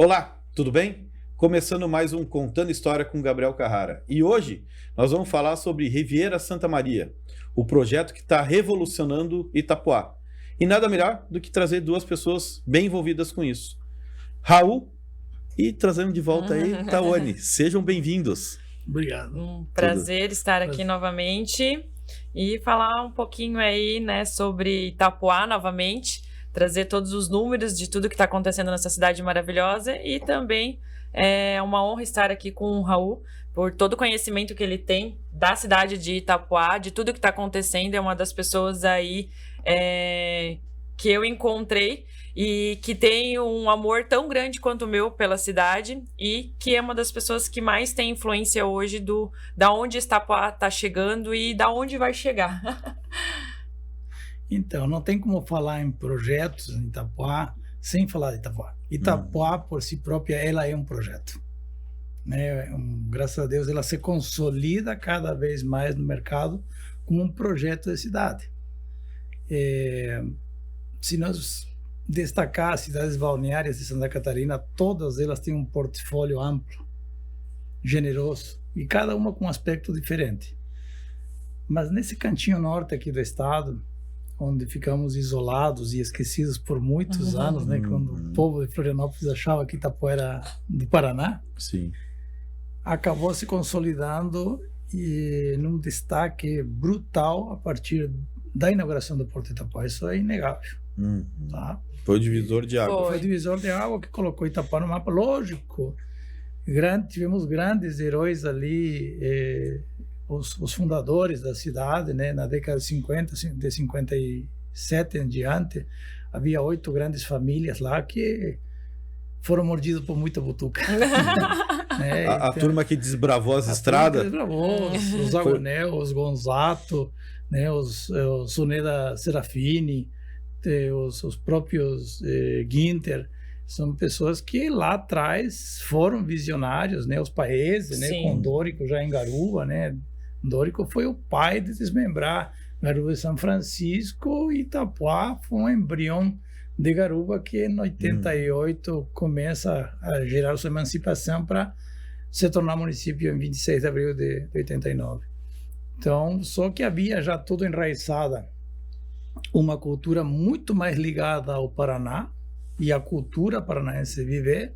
Olá, tudo bem? Começando mais um Contando História com Gabriel Carrara. E hoje nós vamos falar sobre Riviera Santa Maria, o projeto que está revolucionando Itapoá. E nada melhor do que trazer duas pessoas bem envolvidas com isso. Raul e trazendo de volta aí Tawane. Sejam bem-vindos. Obrigado. Um prazer estar aqui novamente e falar um pouquinho aí, né, sobre Itapoá novamente, trazer todos os números de tudo que está acontecendo nessa cidade maravilhosa e também é uma honra estar aqui com o Raul por todo o conhecimento que ele tem da cidade de Itapoá, de tudo que está acontecendo. É uma das pessoas aí que eu encontrei e que tem um amor tão grande quanto o meu pela cidade e que é uma das pessoas que mais tem influência hoje da onde Itapoá está chegando e da onde vai chegar. Então, não tem como falar em projetos em Itapoá sem falar de Itapoá. Itapoá, por si própria, ela é um projeto. Né? Graças a Deus, ela se consolida cada vez mais no mercado como um projeto de cidade. Se nós destacar as cidades balneárias de Santa Catarina, todas elas têm um portfólio amplo, generoso, e cada uma com um aspecto diferente. Mas nesse cantinho norte aqui do estado, onde ficamos isolados e esquecidos por muitos anos, né, quando o povo de Florianópolis achava que Itapoá era do Paraná, Sim. acabou se consolidando e num destaque brutal a partir da inauguração do Porto de Itapoá. Isso é inegável. Tá? Foi o divisor de água. Foi o divisor de água que colocou Itapoá no mapa. Lógico, tivemos grandes heróis ali, os fundadores da cidade, né? Na década de 50, de 57 em diante, havia 8 grandes famílias lá que foram mordidas por muita butuca. Né? A turma que desbravou as estradas. Os Agonel, os Gonzato, né? Os Suneda Serafini, os próprios Ginter, são pessoas que lá atrás foram visionários, né? Os Paese, né? Com Dórico já em Garuva, né? Dórico foi o pai de desmembrar Garuva de São Francisco, e Itapoá foi um embrião de Garuva que em 88 começa a gerar sua emancipação para se tornar município em 26 de abril de 89. Então, só que havia já tudo enraizada, uma cultura muito mais ligada ao Paraná e a cultura paranaense viver.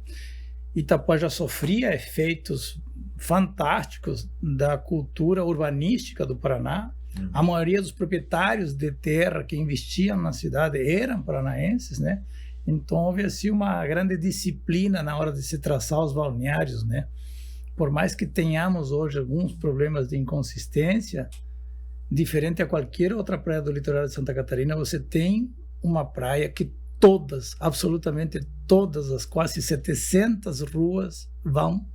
Itapoá já sofria efeitos fantásticos da cultura urbanística do Paraná. A maioria dos proprietários de terra que investiam na cidade eram paranaenses, né? Então houve assim uma grande disciplina na hora de se traçar os balneários, né? Por mais que tenhamos hoje alguns problemas de inconsistência, diferente a qualquer outra praia do litoral de Santa Catarina, você tem uma praia que absolutamente todas as quase 700 ruas vão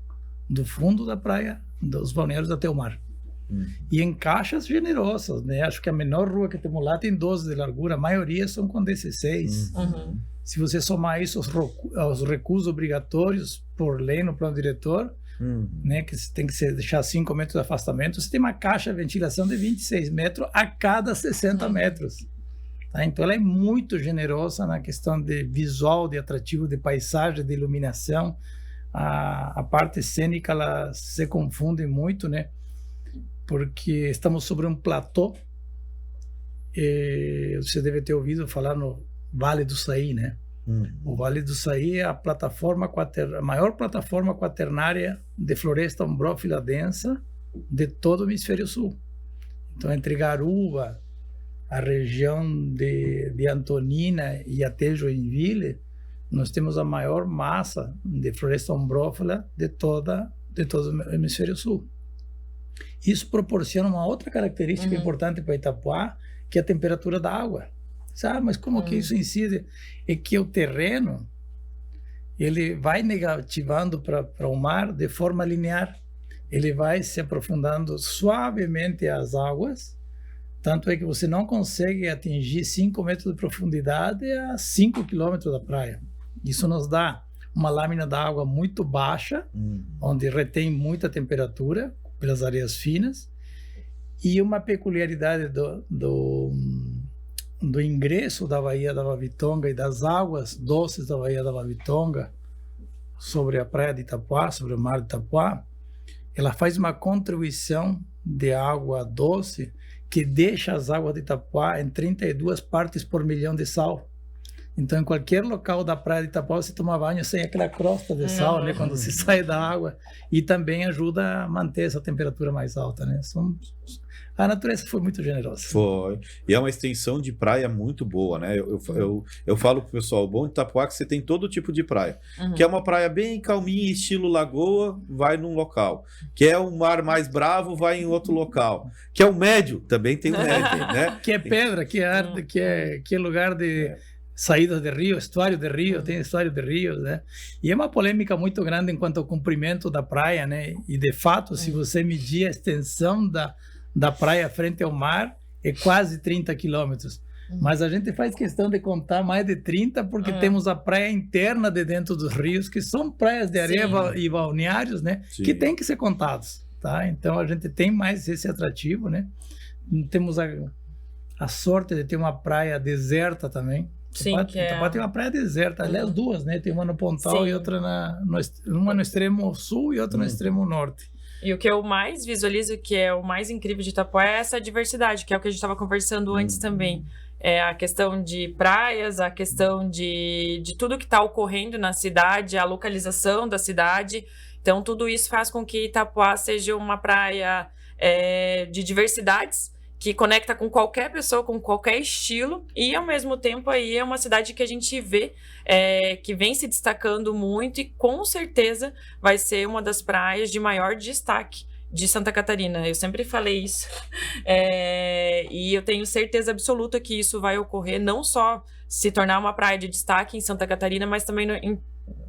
do fundo da praia, dos balneários até o mar. E em caixas generosas, né? Acho que a menor rua que temos lá tem 12 de largura, a maioria são com 16. Se você somar isso aos recursos obrigatórios por lei no plano diretor, né, que tem que deixar 5 metros de afastamento, você tem uma caixa de ventilação de 26 metros a cada 60 metros. Tá? Então ela é muito generosa na questão de visual, de atrativo, de paisagem, de iluminação. A parte cênica ela se confunde muito, né? Porque estamos sobre um platô. Você deve ter ouvido falar no Vale do Saí, né? O Vale do Saí é a maior plataforma quaternária de floresta ombrófila densa de todo o hemisfério sul. Então, entre Garuva, a região de Antonina e até Joinville, nós temos a maior massa de floresta ombrófila de todo o hemisfério sul. Isso proporciona uma outra característica importante para Itapoá, que é a temperatura da água. Sabe, mas como que isso incide? É que o terreno ele vai negativando para o mar de forma linear. Ele vai se aprofundando suavemente as águas, tanto é que você não consegue atingir 5 metros de profundidade a 5 quilômetros da praia. Isso nos dá uma lâmina d'água muito baixa, onde retém muita temperatura pelas areias finas, e uma peculiaridade do ingresso da Baía da Babitonga e das águas doces da Baía da Babitonga sobre a praia de Itapuá, sobre o mar de Itapuá, ela faz uma contribuição de água doce que deixa as águas de Itapuá em 32 partes por milhão de sal. Então, em qualquer local da praia de Itapuá, você toma banho sem aquela crosta de sal, né? Quando você sai da água. E também ajuda a manter essa temperatura mais alta, né? A natureza foi muito generosa. Foi. E é uma extensão de praia muito boa, né? Eu falo pro pessoal, o bom de Itapuá é que você tem todo tipo de praia. Que é uma praia bem calminha, estilo lagoa, vai num local. Que é um mar mais bravo, vai em outro local. Que é o médio, também tem o médio, né? Que é pedra, que é lugar de... saídas de rio, estuário de rio, tem estuário de rios, né? E é uma polêmica muito grande enquanto ao comprimento da praia, né? E de fato, se você medir a extensão da praia frente ao mar, é quase 30 quilômetros. Mas a gente faz questão de contar mais de 30, porque temos a praia interna de dentro dos rios, que são praias de areia e balneários, né? Sim. Que tem que ser contados, tá? Então a gente tem mais esse atrativo, né? Temos a sorte de ter uma praia deserta também. Sim, Itapuá tem uma praia deserta, aliás, duas, né? Tem uma no Pontal e outra uma no extremo sul e outra no extremo norte. E o que eu mais visualizo, que é o mais incrível de Itapuá, é essa diversidade, que é o que a gente estava conversando antes também. É a questão de praias, a questão de tudo que está ocorrendo na cidade, a localização da cidade. Então, tudo isso faz com que Itapuá seja uma praia de diversidades, que conecta com qualquer pessoa, com qualquer estilo, e ao mesmo tempo aí é uma cidade que a gente vê que vem se destacando muito e com certeza vai ser uma das praias de maior destaque de Santa Catarina. Eu sempre falei isso e eu tenho certeza absoluta que isso vai ocorrer, não só se tornar uma praia de destaque em Santa Catarina, mas também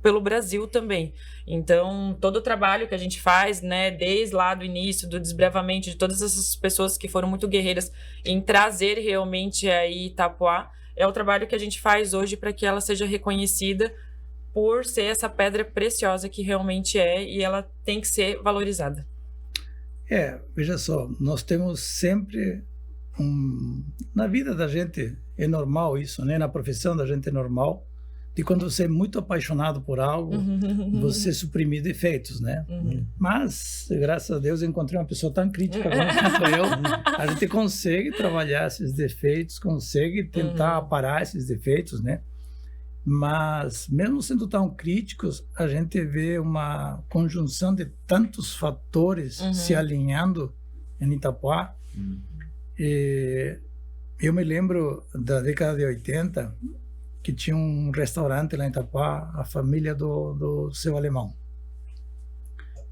pelo Brasil também. Então, todo o trabalho que a gente faz, né, desde lá do início, do desbravamento de todas essas pessoas que foram muito guerreiras em trazer realmente aí Itapuá, é o trabalho que a gente faz hoje para que ela seja reconhecida por ser essa pedra preciosa que realmente é, e ela tem que ser valorizada. Veja só, nós temos sempre na vida da gente é normal isso, né? Na profissão da gente é normal. E quando você é muito apaixonado por algo, você suprimir defeitos, né? Mas, graças a Deus, eu encontrei uma pessoa tão crítica quanto eu. A gente consegue trabalhar esses defeitos, consegue tentar aparar esses defeitos, né? Mas, mesmo sendo tão críticos, a gente vê uma conjunção de tantos fatores se alinhando em Itapuá. Eu me lembro da década de 80, que tinha um restaurante lá em Itapuá, a família do seu alemão.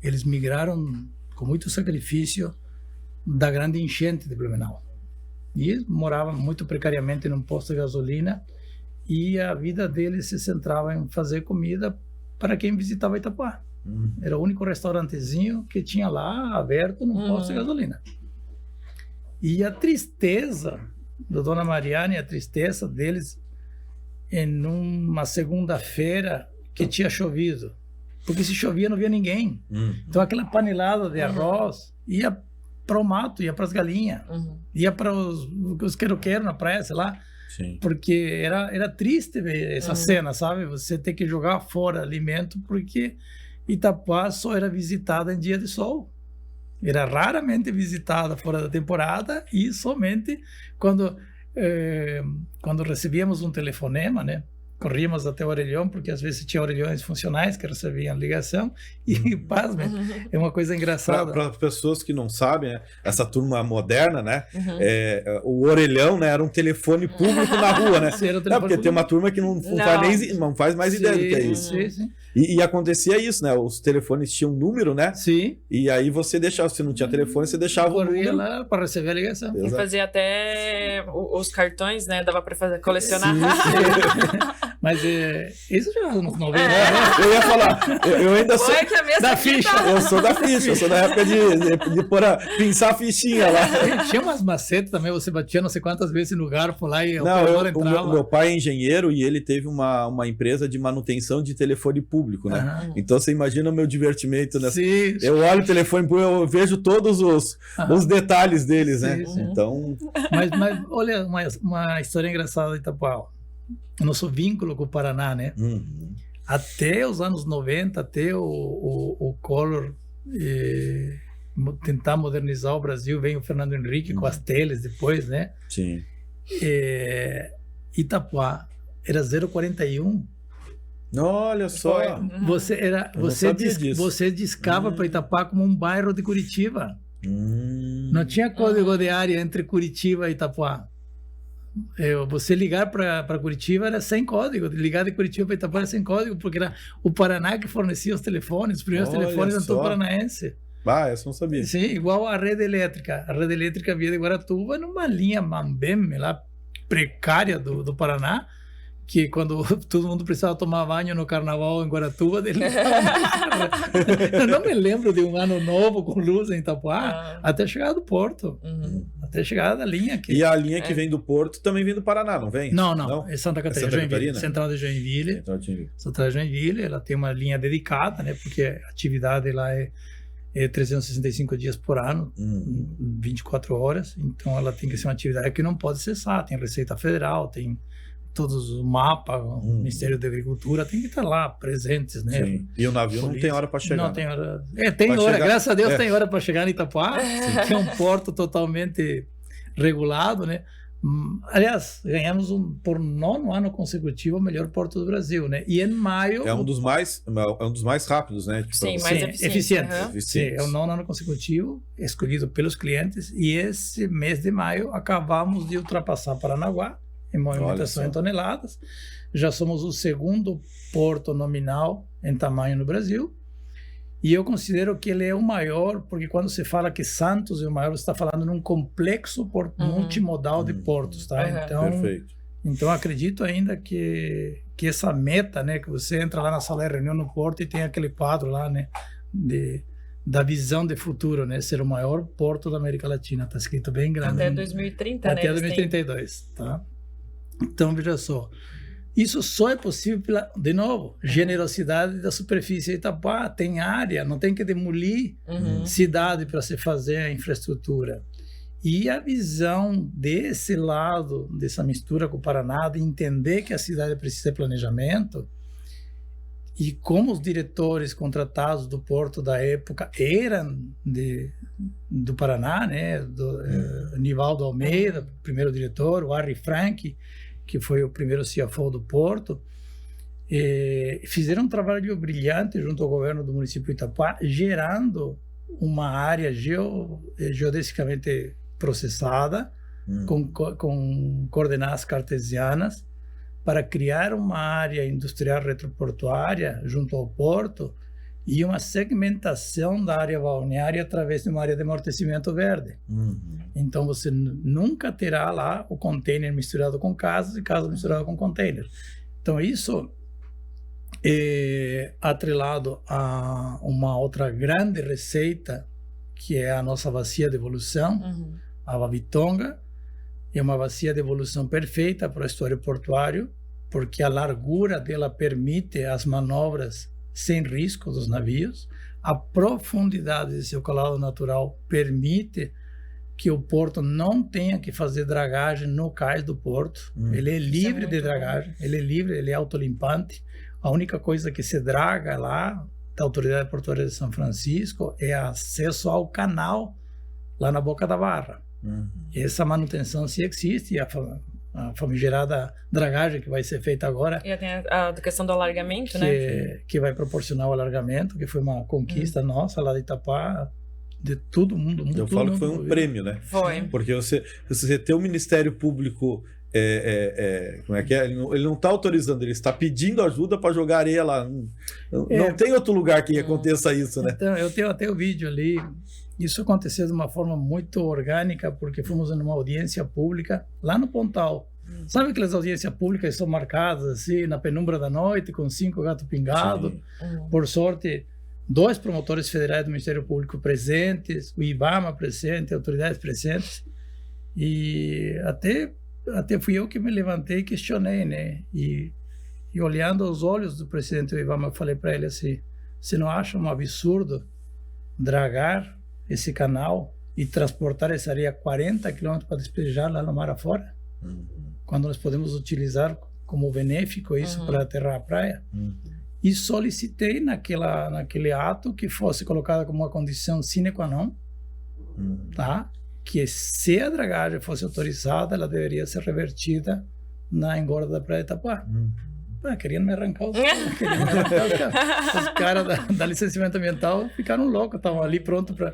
Eles migraram com muito sacrifício da grande enchente de Blumenau. E moravam muito precariamente num posto de gasolina, e a vida deles se centrava em fazer comida para quem visitava Itapuá. Era o único restaurantezinho que tinha lá, aberto num posto de gasolina. E a tristeza da Dona Mariana, a tristeza deles em uma segunda-feira que tinha chovido, porque se chovia não via ninguém. Então aquela panelada de arroz ia para o mato, ia para as galinhas, ia para os quero-quero na praia, sei lá. Sim. Porque era triste ver essa cena, sabe? Você ter que jogar fora alimento, porque Itapuá só era visitada em dia de sol. Era raramente visitada fora da temporada, e somente quando recebíamos um telefonema, né? Corríamos até o orelhão, porque às vezes tinha orelhões funcionais que recebiam ligação, e pasmem, é uma coisa engraçada. Para as pessoas que não sabem, né, essa turma moderna, né, o orelhão, né, era um telefone público na rua, né? Sim, porque tem uma turma que não faz mais ideia do que é isso. Sim. E acontecia isso, né? Os telefones tinham um número, né? Sim. E aí você deixava, se não tinha telefone, você deixava o número lá para receber a ligação. E fazia até os cartões, né? Dava para colecionar. Sim. Mas isso já nos 90. Eu ia falar, eu ainda sou da ficha. Eu sou da ficha, eu sou da época de pinçar a fichinha lá. Tinha umas macetas também, você batia não sei quantas vezes no garfo lá e o meu pai é engenheiro e ele teve uma empresa de manutenção de telefone público, né? Então você imagina o meu divertimento nessa. Sim. Eu olho o telefone público, eu vejo todos os detalhes deles, né? Sim. Então. Mas olha uma história engraçada de Itapuá. O nosso vínculo com o Paraná, né? até os anos 90, até o Collor tentar modernizar o Brasil, vem o Fernando Henrique com as teles depois, né? Sim. Itapuá era 0,41. Olha só. Você discava para Itapuá como um bairro de Curitiba. Não tinha código de área entre Curitiba e Itapuá. Você ligar para Curitiba era sem código. Ligar de Curitiba para Itapuá era sem código, porque era o Paraná que fornecia os telefones. Os primeiros telefones eram todo paranaense. Essa não sabia. Sim, igual a rede elétrica. A rede elétrica via de Guaratuba numa linha Mambembe, lá precária do Paraná, que quando todo mundo precisava tomar banho no carnaval em Guaratuba, eu não me lembro de um ano novo com luz em Itapuá, até chegar do porto, até chegar da linha aqui. E a linha que vem do porto também vem do Paraná, não vem? Não. É Santa Catarina, Central de Joinville. Central de Joinville, ela tem uma linha dedicada, né, porque a atividade lá é 365 dias por ano, 24 horas, então ela tem que ser uma atividade que não pode cessar, tem Receita Federal, tem todos os mapas, o Ministério da Agricultura tem que estar lá presentes, né? Sim. E o navio não tem hora para chegar. Não tem hora. Tem hora, chegar... graças a Deus tem hora para chegar em Itapuá, que é um porto totalmente regulado, né? Aliás, ganhamos por 9º ano consecutivo o melhor porto do Brasil, né? E em maio... É um dos mais rápidos, né? Tipo, sim, mais eficiente. Sim, é o 9º ano consecutivo, escolhido pelos clientes, e esse mês de maio acabamos de ultrapassar Paranaguá em movimentação em toneladas. Já somos o 2º porto nominal em tamanho no Brasil. E eu considero que ele é o maior, porque quando você fala que Santos é o maior, você está falando num complexo multimodal de portos, tá? Então acredito ainda que essa meta, né, que você entra lá na sala de reunião no porto e tem aquele quadro lá, né, da visão de futuro, né, ser o maior porto da América Latina, tá escrito bem grande. Até 2030, até 2032, tá? Então, veja só, isso só é possível pela, de novo, generosidade da superfície de Itapuá. Tem área, não tem que demolir cidade para se fazer a infraestrutura. E a visão desse lado, dessa mistura com o Paraná, de entender que a cidade precisa de planejamento, e como os diretores contratados do porto da época eram do Paraná, né? Nivaldo Almeida, primeiro diretor, o Harry Frank, que foi o primeiro CFO do porto, fizeram um trabalho brilhante junto ao governo do município de Itapuá, gerando uma área geodesicamente processada, com coordenadas cartesianas, para criar uma área industrial retroportuária junto ao porto e uma segmentação da área balneária através de uma área de amortecimento verde. Então você nunca terá lá o container misturado com casas e casas misturadas com container. Então isso é atrelado a uma outra grande receita, que é a nossa bacia de evolução, a Babitonga. É uma bacia de evolução perfeita para o estuário portuário, porque a largura dela permite as manobras sem risco dos navios. A profundidade de seu calado natural permite que o porto não tenha que fazer dragagem no cais do porto. Ele é livre de dragagem, ele é livre, ele é autolimpante. A única coisa que se draga lá da Autoridade Portuária de São Francisco é acesso ao canal lá na Boca da Barra. Essa manutenção sim existe, e a famigerada dragagem que vai ser feita agora. E tem a questão do alargamento, né? Que vai proporcionar o alargamento, que foi uma conquista nossa lá de Itapuá, de todo mundo. Eu falo que foi um prêmio, né? Foi. Porque você ter o Ministério Público, como é que é? Ele não está autorizando, ele está pedindo ajuda para jogar areia lá. Não tem outro lugar que aconteça isso, né? Então, eu tenho até o vídeo ali. Isso aconteceu de uma forma muito orgânica, porque fomos numa audiência pública lá no Pontal. Sabe aquelas audiências públicas que são marcadas assim, na penumbra da noite, com 5 gatos pingados? Por sorte, 2 promotores federais do Ministério Público presentes, o IBAMA presente, autoridades presentes. E até fui eu que me levantei e questionei, né? E olhando aos olhos do presidente do IBAMA, eu falei para ele assim: você não acha um absurdo dragar esse canal e transportar essa areia 40 quilômetros para despejar lá no mar afora? Quando nós podemos utilizar como benéfico isso para aterrar a praia? e solicitei naquele ato que fosse colocada como uma condição sine qua non, tá? Que se a dragagem fosse autorizada, ela deveria ser revertida na engorda da Praia de Itapuá. Queriam me arrancar os caras da licenciamento ambiental ficaram loucos, estavam ali pronto para...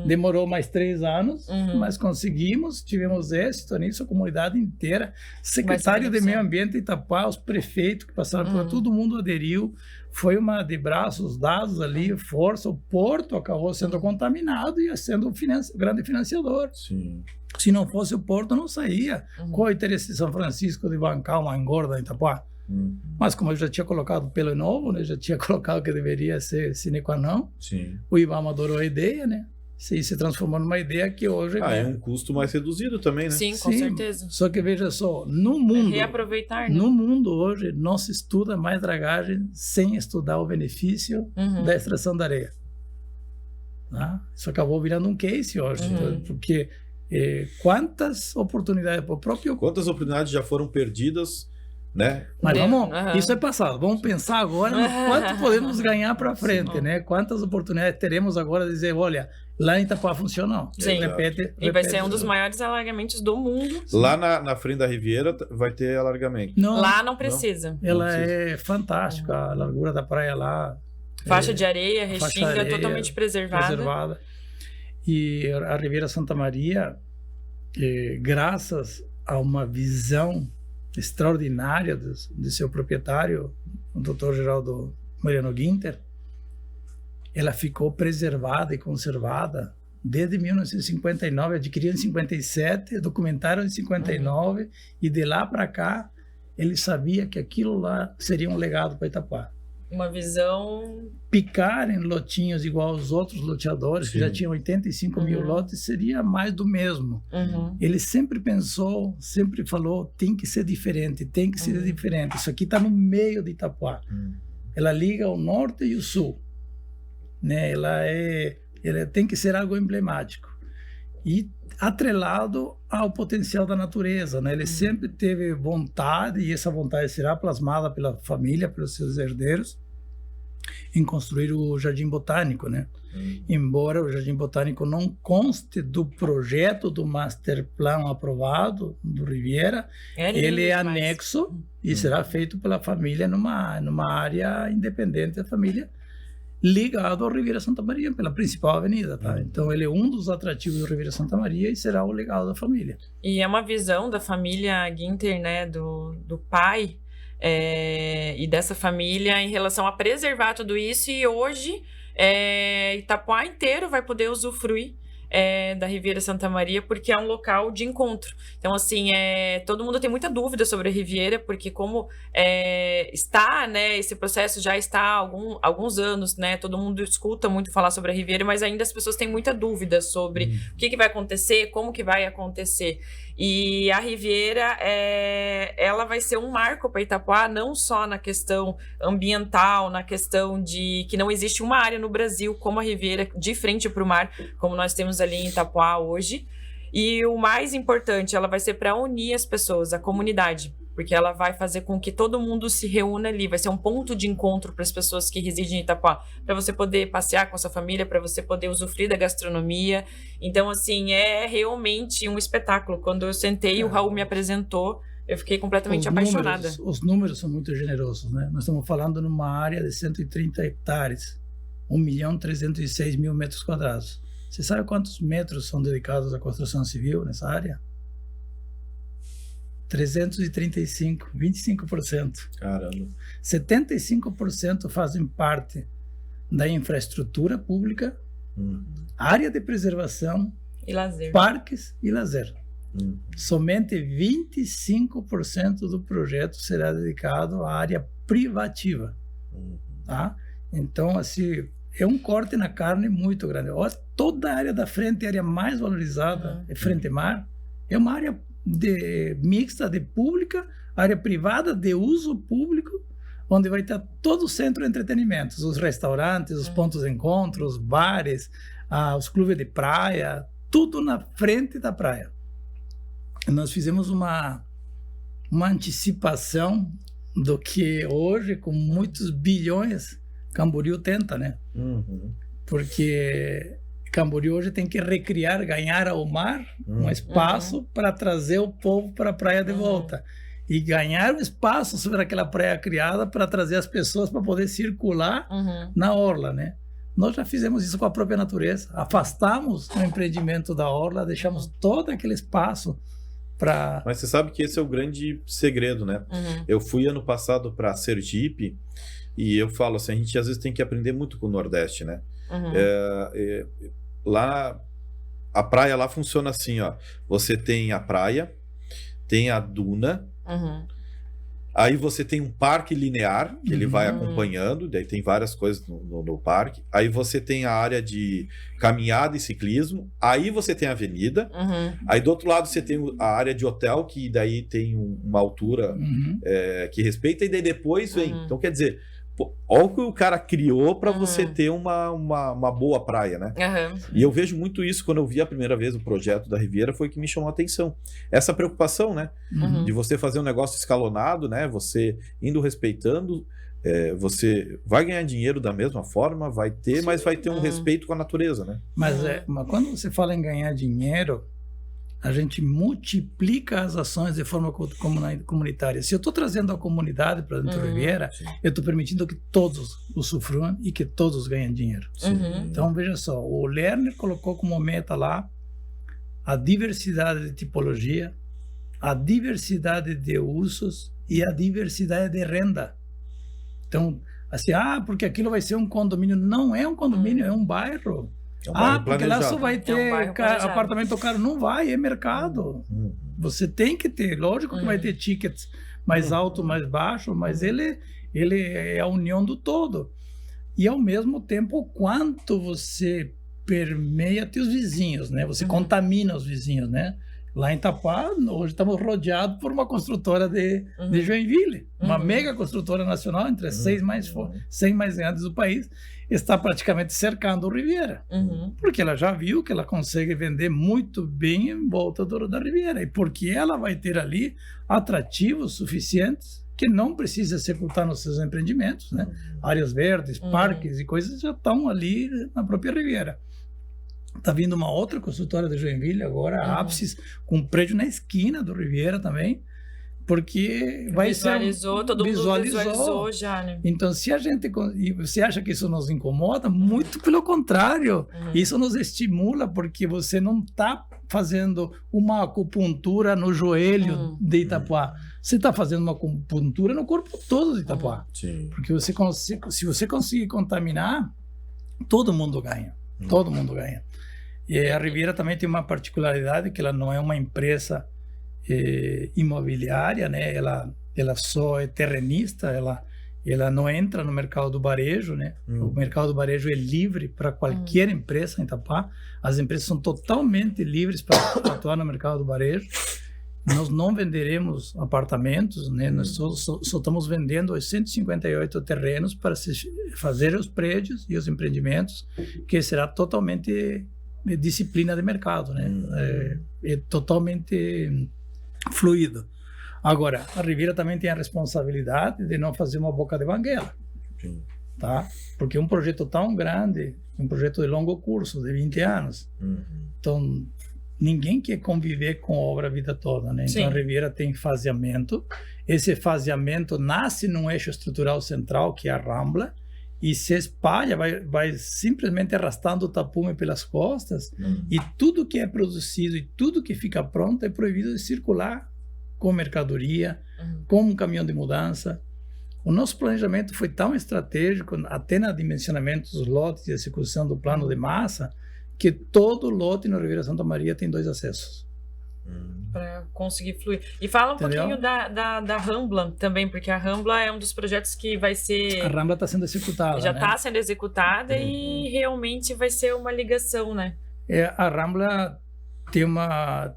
Demorou mais 3 anos, mas conseguimos, tivemos êxito nisso, a comunidade inteira, secretário de meio ambiente de Itapuá, os prefeitos que passaram por todo mundo aderiu, foi uma de braços dados ali, força, o porto acabou sendo contaminado e sendo grande financiador. Sim. Se não fosse o porto, não saía. Qual o interesse de São Francisco de bancar uma engorda em Itapuá? Mas como eu já tinha colocado pelo novo, né, já tinha colocado que deveria ser sine qua non, o IBAMA adorou a ideia, né? Isso se transformou numa ideia que hoje... é um custo mais reduzido também, né? Sim, com certeza. Só que veja só, no mundo... Reaproveitar, né? No mundo hoje, não se estuda mais dragagem sem estudar o benefício da extração da areia. Tá? Isso acabou virando um case hoje, porque quantas oportunidades... Quantas oportunidades já foram perdidas, né? Mas isso é passado. Vamos pensar agora no quanto podemos ganhar para frente, né? Quantas oportunidades teremos agora de dizer, olha, lá em Itapuá funciona. Sim. Repete, e vai ser um dos maiores alargamentos do mundo. Lá na frente da Riviera vai ter alargamento. Não, lá não precisa. Ela é fantástica, a largura da praia lá. Faixa de areia, restinga, totalmente preservada. E a Riviera Santa Maria, graças a uma visão extraordinária de seu proprietário, o Dr. Geraldo Mariano Guinter, ela ficou preservada e conservada desde 1959, adquiriram em 57, documentaram em 59, e de lá para cá ele sabia que aquilo lá seria um legado para Itapuá. Uma visão... Picar em lotinhos igual aos outros loteadores, que já tinham 85 mil lotes, seria mais do mesmo. Ele sempre pensou, sempre falou, tem que ser diferente, tem que ser diferente. Isso aqui está no meio de Itapuá. Ela liga o norte e o sul. Né? Ela tem que ser algo emblemático. E atrelado ao potencial da natureza. Né? Ele sempre teve vontade, e essa vontade será plasmada pela família, pelos seus herdeiros, em construir o Jardim Botânico, né? Embora o Jardim Botânico não conste do projeto do Master Plan aprovado do Riviera, ele é anexo e será feito pela família numa área independente da família, ligado ao Riviera Santa Maria, pela principal avenida, tá? Então ele é um dos atrativos do Riviera Santa Maria e será o legado da família. E é uma visão da família Guinter, né, do pai, e dessa família em relação a preservar tudo isso, e hoje Itapuá inteiro vai poder usufruir da Riviera Santa Maria, porque é um local de encontro. Então, assim, todo mundo tem muita dúvida sobre a Riviera, porque como está, né, esse processo já está há alguns anos, né, todo mundo escuta muito falar sobre a Riviera, mas ainda as pessoas têm muita dúvida sobre o que vai acontecer, como que vai acontecer. E a Riviera, ela vai ser um marco para Itapuá, não só na questão ambiental, na questão de que não existe uma área no Brasil como a Riviera, de frente para o mar, como nós temos ali em Itapuá hoje. E o mais importante, ela vai ser para unir as pessoas, a comunidade, porque ela vai fazer com que todo mundo se reúna ali, vai ser um ponto de encontro para as pessoas que residem em Itapuá, para você poder passear com a sua família, para você poder usufruir da gastronomia. Então, assim, é realmente um espetáculo. Quando eu sentei e o Raul me apresentou, eu fiquei completamente apaixonada. Os números são muito generosos, né? Nós estamos falando numa área de 130 hectares, 1.306.000 metros quadrados. Você sabe quantos metros são dedicados à construção civil nessa área? 335, 25%. Caramba. 75% fazem parte da infraestrutura pública, área de preservação, e lazer. Parques e lazer. Somente 25% do projeto será dedicado à área privativa. Tá? Então, assim, é um corte na carne muito grande. Toda a área da frente, a área mais valorizada, frente-mar, é uma área mixta de pública, área privada de uso público, onde vai estar todo o centro de entretenimento, os restaurantes, os pontos de encontro, os bares, os clubes de praia, tudo na frente da praia. Nós fizemos uma antecipação do que hoje, com muitos bilhões, Camboriú tenta, né? Porque Camboriú hoje tem que recriar, ganhar ao mar um espaço para trazer o povo para a praia de volta. E ganhar um espaço sobre aquela praia criada para trazer as pessoas para poder circular na orla, né? Nós já fizemos isso com a própria natureza. Afastamos o empreendimento da orla, deixamos todo aquele espaço para... Mas você sabe que esse é o grande segredo, né? Eu fui ano passado para Sergipe e eu falo assim, a gente às vezes tem que aprender muito com o Nordeste, né? Lá, a praia lá funciona assim, ó. Você tem a praia, tem a duna, aí você tem um parque linear, que ele vai acompanhando, daí tem várias coisas no parque. Aí você tem a área de caminhada e ciclismo, aí você tem a avenida, aí do outro lado você tem a área de hotel, que daí tem uma altura que respeita, e daí depois vem. Então, quer dizer, olha o que o cara criou para você ter uma boa praia, né? E eu vejo muito isso quando eu vi a primeira vez o projeto da Riviera, foi que me chamou a atenção. Essa preocupação, né? De você fazer um negócio escalonado, né? Você indo respeitando, você vai ganhar dinheiro da mesma forma, vai ter, mas vai ter um respeito com a natureza, né? Mas quando você fala em ganhar dinheiro, a gente multiplica as ações de forma comunitária. Se eu estou trazendo a comunidade para dentro da Riviera, eu estou permitindo que todos usufruam e que todos ganhem dinheiro. Então, veja só, o Lerner colocou como meta lá a diversidade de tipologia, a diversidade de usos e a diversidade de renda. Então, assim, porque aquilo vai ser um condomínio. Não é um condomínio, é um bairro. Porque lá só vai ter apartamento caro. Não vai, é mercado. Você tem que ter, lógico que vai ter tickets mais alto, mais baixo, mas ele é a união do todo. E ao mesmo tempo, o quanto você permeia teus vizinhos, né? Você contamina os vizinhos, né? Lá em Itapuá, hoje estamos rodeados por uma construtora de Joinville, uma mega construtora nacional, entre as 100 mais grandes do país, está praticamente cercando o Riviera, porque ela já viu que ela consegue vender muito bem em volta da Riviera, e porque ela vai ter ali atrativos suficientes que não precisa executar nos seus empreendimentos, né? Áreas verdes, parques e coisas já estão ali na própria Riviera. Está vindo uma outra construtora de Joinville agora, a Apsis, com um prédio na esquina do Riviera também, porque vai todo mundo visualizou já, né? Então, se a gente... E você acha que isso nos incomoda? Muito pelo contrário. Isso nos estimula, porque você não está fazendo uma acupuntura no joelho de Itapuá. Você está fazendo uma acupuntura no corpo todo de Itapuá. Porque se você conseguir contaminar, todo mundo ganha. Todo mundo ganha. E a Riviera também tem uma particularidade, que ela não é uma empresa imobiliária, né? Ela só é terrenista, ela não entra no mercado do varejo, né? O mercado do varejo é livre para qualquer empresa em Itapuá. As empresas são totalmente livres para atuar no mercado do varejo. Nós não venderemos apartamentos, né? Nós só estamos vendendo os 158 terrenos para se fazer os prédios e os empreendimentos, que será totalmente disciplina de mercado, né? É totalmente fluido. Agora, a Riviera também tem a responsabilidade de não fazer uma boca de banguela, tá? Porque um projeto tão grande, um projeto de longo curso, de 20 anos, então ninguém quer conviver com obra a vida toda, né? Então a Riviera tem faseamento. Esse faseamento nasce num eixo estrutural central, que é a Rambla, e se espalha, vai simplesmente arrastando o tapume pelas costas, e tudo que é produzido e tudo que fica pronto é proibido de circular com mercadoria, com um caminhão de mudança. O nosso planejamento foi tão estratégico, até no dimensionamento dos lotes e execução do plano de massa, que todo lote na Riviera Santa Maria tem 2 acessos. Para conseguir fluir. E fala um pouquinho da Rambla também, porque a Rambla é um dos projetos que vai ser... A Rambla está sendo executada. Já está sendo executada e realmente vai ser uma ligação, né? A Rambla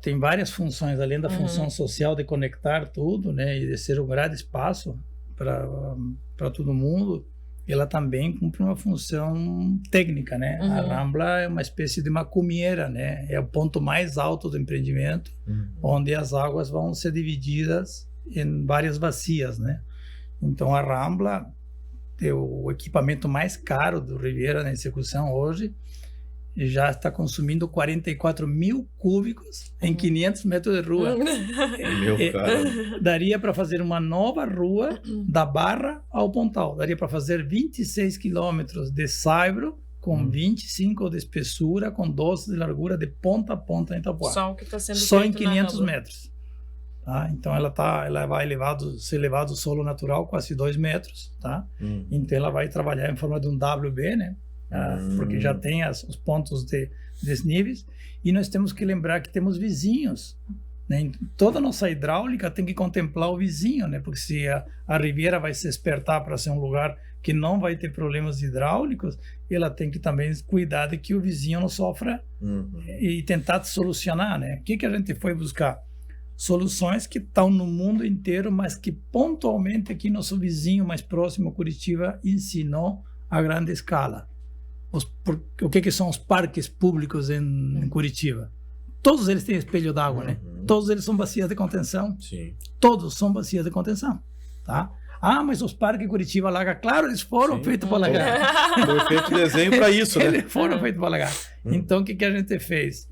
tem várias funções, além da função social de conectar tudo, né, e de ser um grande espaço para todo mundo. Ela também cumpre uma função técnica, né? A Rambla é uma espécie de macumieira, né? É o ponto mais alto do empreendimento, onde as águas vão ser divididas em várias bacias, né? Então a Rambla é o equipamento mais caro do Riviera na execução hoje, já está consumindo 44 mil cúbicos em 500 metros de rua. Meu cara. Daria para fazer uma nova rua da Barra ao Pontal. Daria para fazer 26 quilômetros de saibro com 25 de espessura, com 12 de largura, de ponta a ponta em Itapuã. Só o que está sendo Só feito em 500 metros. Tá? Então ela vai ser elevado o solo natural quase 2 metros. Tá? Então ela vai trabalhar em forma de um WB, né? Porque já tem os pontos de desníveis, e nós temos que lembrar que temos vizinhos, né? Toda a nossa hidráulica tem que contemplar o vizinho, né? Porque se a Riviera vai se despertar para ser um lugar que não vai ter problemas hidráulicos, ela tem que também cuidar de que o vizinho não sofra e tentar solucionar, né? O que a gente foi buscar? Soluções que estão no mundo inteiro, mas que pontualmente aqui nosso vizinho mais próximo, Curitiba, ensinou a grande escala. O que são os parques públicos em Curitiba? Todos eles têm espelho d'água, né? Todos eles são bacias de contenção. Sim. Todos são bacias de contenção, tá? Mas os parques de Curitiba alaga, claro, eles foram feitos para alagar. Foi feito desenho para isso, né? Eles foram feitos para alagar. Então, o que a gente fez?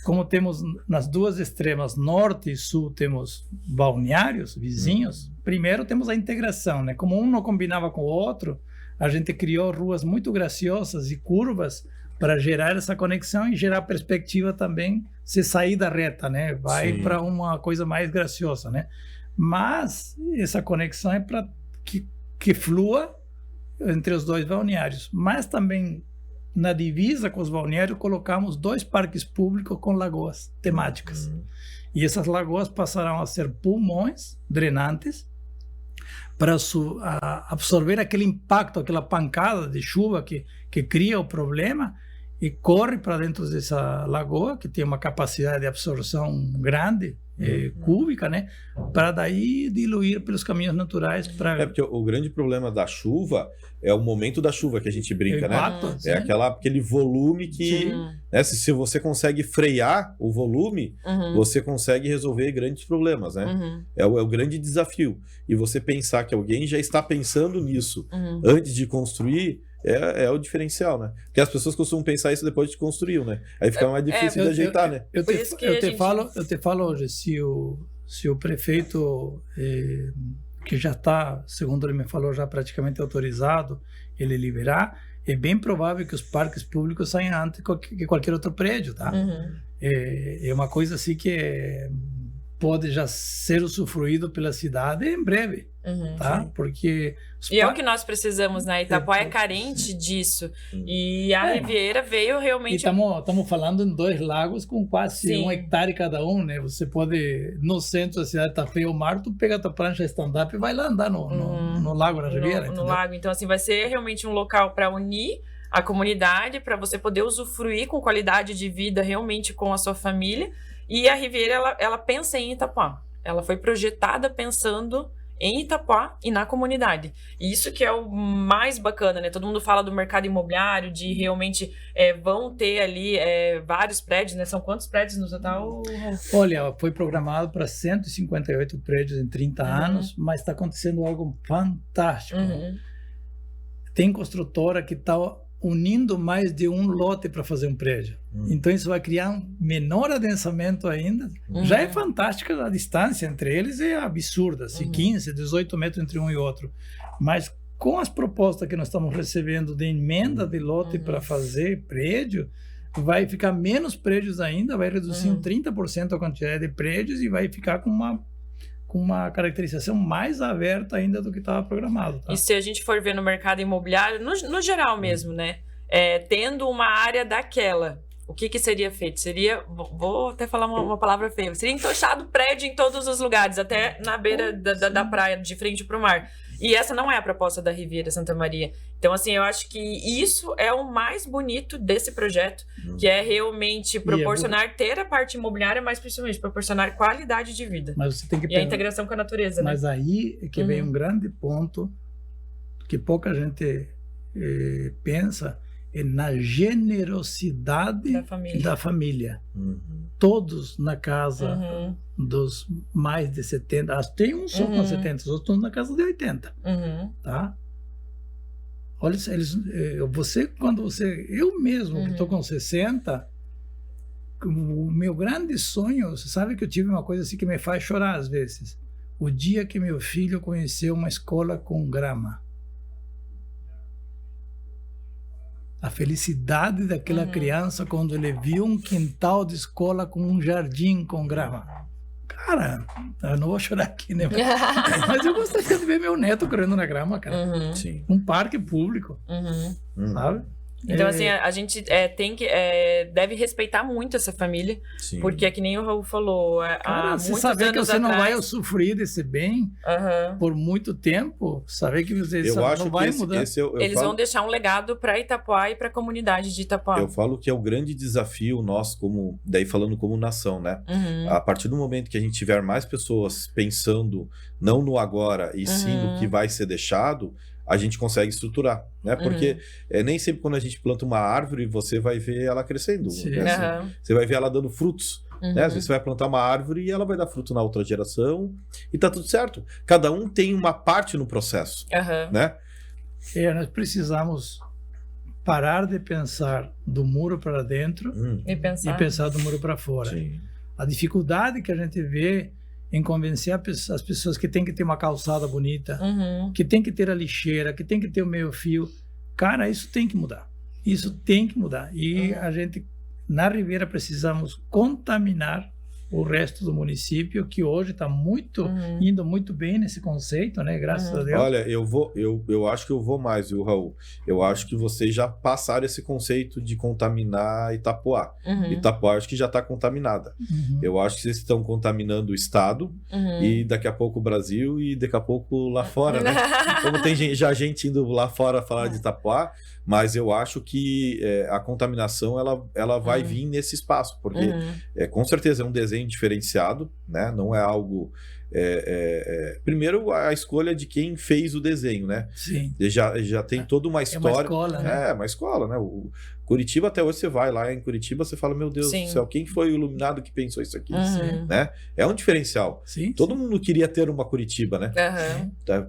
Como temos nas duas extremas, norte e sul, temos balneários, vizinhos, primeiro temos a integração, né? Como um não combinava com o outro, a gente criou ruas muito graciosas e curvas para gerar essa conexão e gerar perspectiva também, se sair da reta, né? Vai para uma coisa mais graciosa, né? Mas essa conexão é para que flua entre os dois balneários. Mas também na divisa com os balneários colocamos 2 parques públicos com lagoas temáticas. E essas lagoas passarão a ser pulmões drenantes para absorver aquele impacto, aquela pancada de chuva que cria o problema e corre para dentro dessa lagoa, que tem uma capacidade de absorção grande, cúbica, né? Para daí diluir pelos caminhos naturais. Porque o grande problema da chuva é o momento da chuva que a gente brinca, Exato, né? É aquele volume que, né, se você consegue frear o volume, você consegue resolver grandes problemas, né? É o grande desafio. E você pensar que alguém já está pensando nisso antes de construir é o diferencial, né? Porque as pessoas costumam pensar isso depois de construir, né? Aí fica mais difícil de ajeitar, né? Eu te falo hoje, se o prefeito, que já está, segundo ele me falou, já praticamente autorizado, ele liberar, é bem provável que os parques públicos saiam antes que qualquer outro prédio, tá? É uma coisa assim que pode já ser usufruído pela cidade em breve, tá? Porque é o que nós precisamos, né? Itapuã é carente disso. E a Riviera veio realmente... Estamos falando em 2 lagos com quase 1 hectare cada um, né? Você pode, no centro da cidade, tá feio o mar, tu pega a tua prancha stand-up e vai lá andar no lago, na Riviera. No lago. Então, assim, vai ser realmente um local para unir a comunidade, para você poder usufruir com qualidade de vida realmente com a sua família. E a Riviera, ela pensa em Itapuã. Ela foi projetada pensando em Itapuã e na comunidade. E isso que é o mais bacana, né? Todo mundo fala do mercado imobiliário, de realmente vão ter ali vários prédios, né? São quantos prédios no total? Olha, foi programado para 158 prédios em 30 anos, mas está acontecendo algo fantástico. Tem construtora que está unindo mais de um lote para fazer um prédio. Então isso vai criar um menor adensamento ainda. Já é fantástica a distância entre eles, é absurda, assim, 15, 18 metros entre um e outro. Mas com as propostas que nós estamos recebendo de emenda de lote para fazer prédio, vai ficar menos prédios ainda, vai reduzir em 30% a quantidade de prédios e vai ficar com uma caracterização mais aberta ainda do que estava programado. Tá? E se a gente for ver no mercado imobiliário, no geral mesmo, né? Tendo uma área daquela, o que seria feito? Seria, vou até falar uma palavra feia, seria entochado prédio em todos os lugares, até na beira da praia, de frente para o mar. E essa não é a proposta da Riviera Santa Maria. Então, assim, eu acho que isso é o mais bonito desse projeto, que é realmente proporcionar, ter a parte imobiliária, mas principalmente proporcionar qualidade de vida. Mas você tem que a integração com a natureza, mas né? aí é que vem um grande ponto que pouca gente pensa, é na generosidade da família. Todos na casa dos mais de 70, tem uns só com 70, os outros estão na casa de 80, tá? Olha, eu mesmo que estou com 60, o meu grande sonho, você sabe que eu tive uma coisa assim que me faz chorar às vezes, o dia que meu filho conheceu uma escola com grama. A felicidade daquela criança quando ele viu um quintal de escola com um jardim com grama. Cara, eu não vou chorar aqui, né? Mas eu gostaria de ver meu neto correndo na grama, cara. Sim. Um parque público, sabe? Então, assim, a gente deve respeitar muito essa família, porque é que nem o Raul falou, cara, você saber que você não vai sofrer desse bem por muito tempo, saber que você não vai mudar. Eles vão deixar um legado para Itapoá e para a comunidade de Itapoá. Eu falo que é o grande desafio nosso, daí falando como nação, né? A partir do momento que a gente tiver mais pessoas pensando não no agora e sim no que vai ser deixado, a gente consegue estruturar, né? Porque nem sempre quando a gente planta uma árvore, você vai ver ela crescendo. Né? Assim, você vai ver ela dando frutos. Né? Às vezes você vai plantar uma árvore e ela vai dar fruto na outra geração e tá tudo certo. Cada um tem uma parte no processo, né? Nós precisamos parar de pensar do muro para dentro e pensar do muro para fora. Sim. A dificuldade que a gente vê em convencer as pessoas que tem que ter uma calçada bonita, que tem que ter a lixeira, que tem que ter o meio-fio. Cara, isso tem que mudar. Isso tem que mudar. E a gente, na Ribeira, precisamos contaminar o resto do município, que hoje está indo muito bem nesse conceito, né? Graças a Deus. Olha, eu acho que eu vou mais, viu, Raul? Eu acho que vocês já passaram esse conceito de contaminar Itapoá. Itapoá, acho que já está contaminada. Eu acho que vocês estão contaminando o estado e daqui a pouco o Brasil e daqui a pouco lá fora, né? Como tem gente indo lá fora falar de Itapoá, mas eu acho que a contaminação ela vai vir nesse espaço, porque com certeza é um desenho diferenciado, né? Não é algo... primeiro, a escolha de quem fez o desenho, né? Sim. Já tem toda uma história. É uma escola, né? É uma escola, né? Curitiba, até hoje você vai lá em Curitiba, você fala, meu Deus do céu, quem foi o iluminado que pensou isso aqui? Né? É um diferencial. Todo mundo queria ter uma Curitiba, né?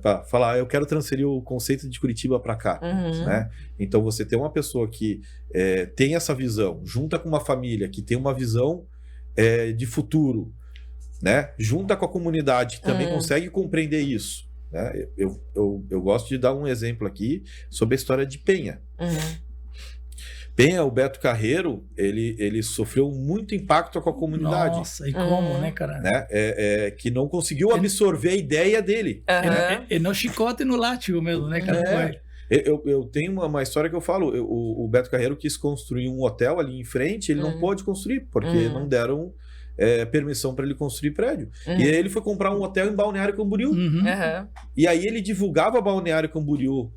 Pra falar, eu quero transferir o conceito de Curitiba para cá, né? Então você tem uma pessoa que tem essa visão, junta com uma família que tem uma visão de futuro, né? Junta com a comunidade que também consegue compreender isso, né? Eu gosto de dar um exemplo aqui sobre a história de Penha. Penha, o Beto Carreiro, ele sofreu muito impacto com a comunidade. Nossa, e como, né, cara? Né? Que não conseguiu absorver a ideia dele. E no chicote e no látigo mesmo, né, cara? Eu tenho uma história que eu falo, o Beto Carreiro quis construir um hotel ali em frente, ele não pôde construir, porque não deram permissão para ele construir prédio. E aí ele foi comprar um hotel em Balneário Camboriú. E aí ele divulgava Balneário Camboriú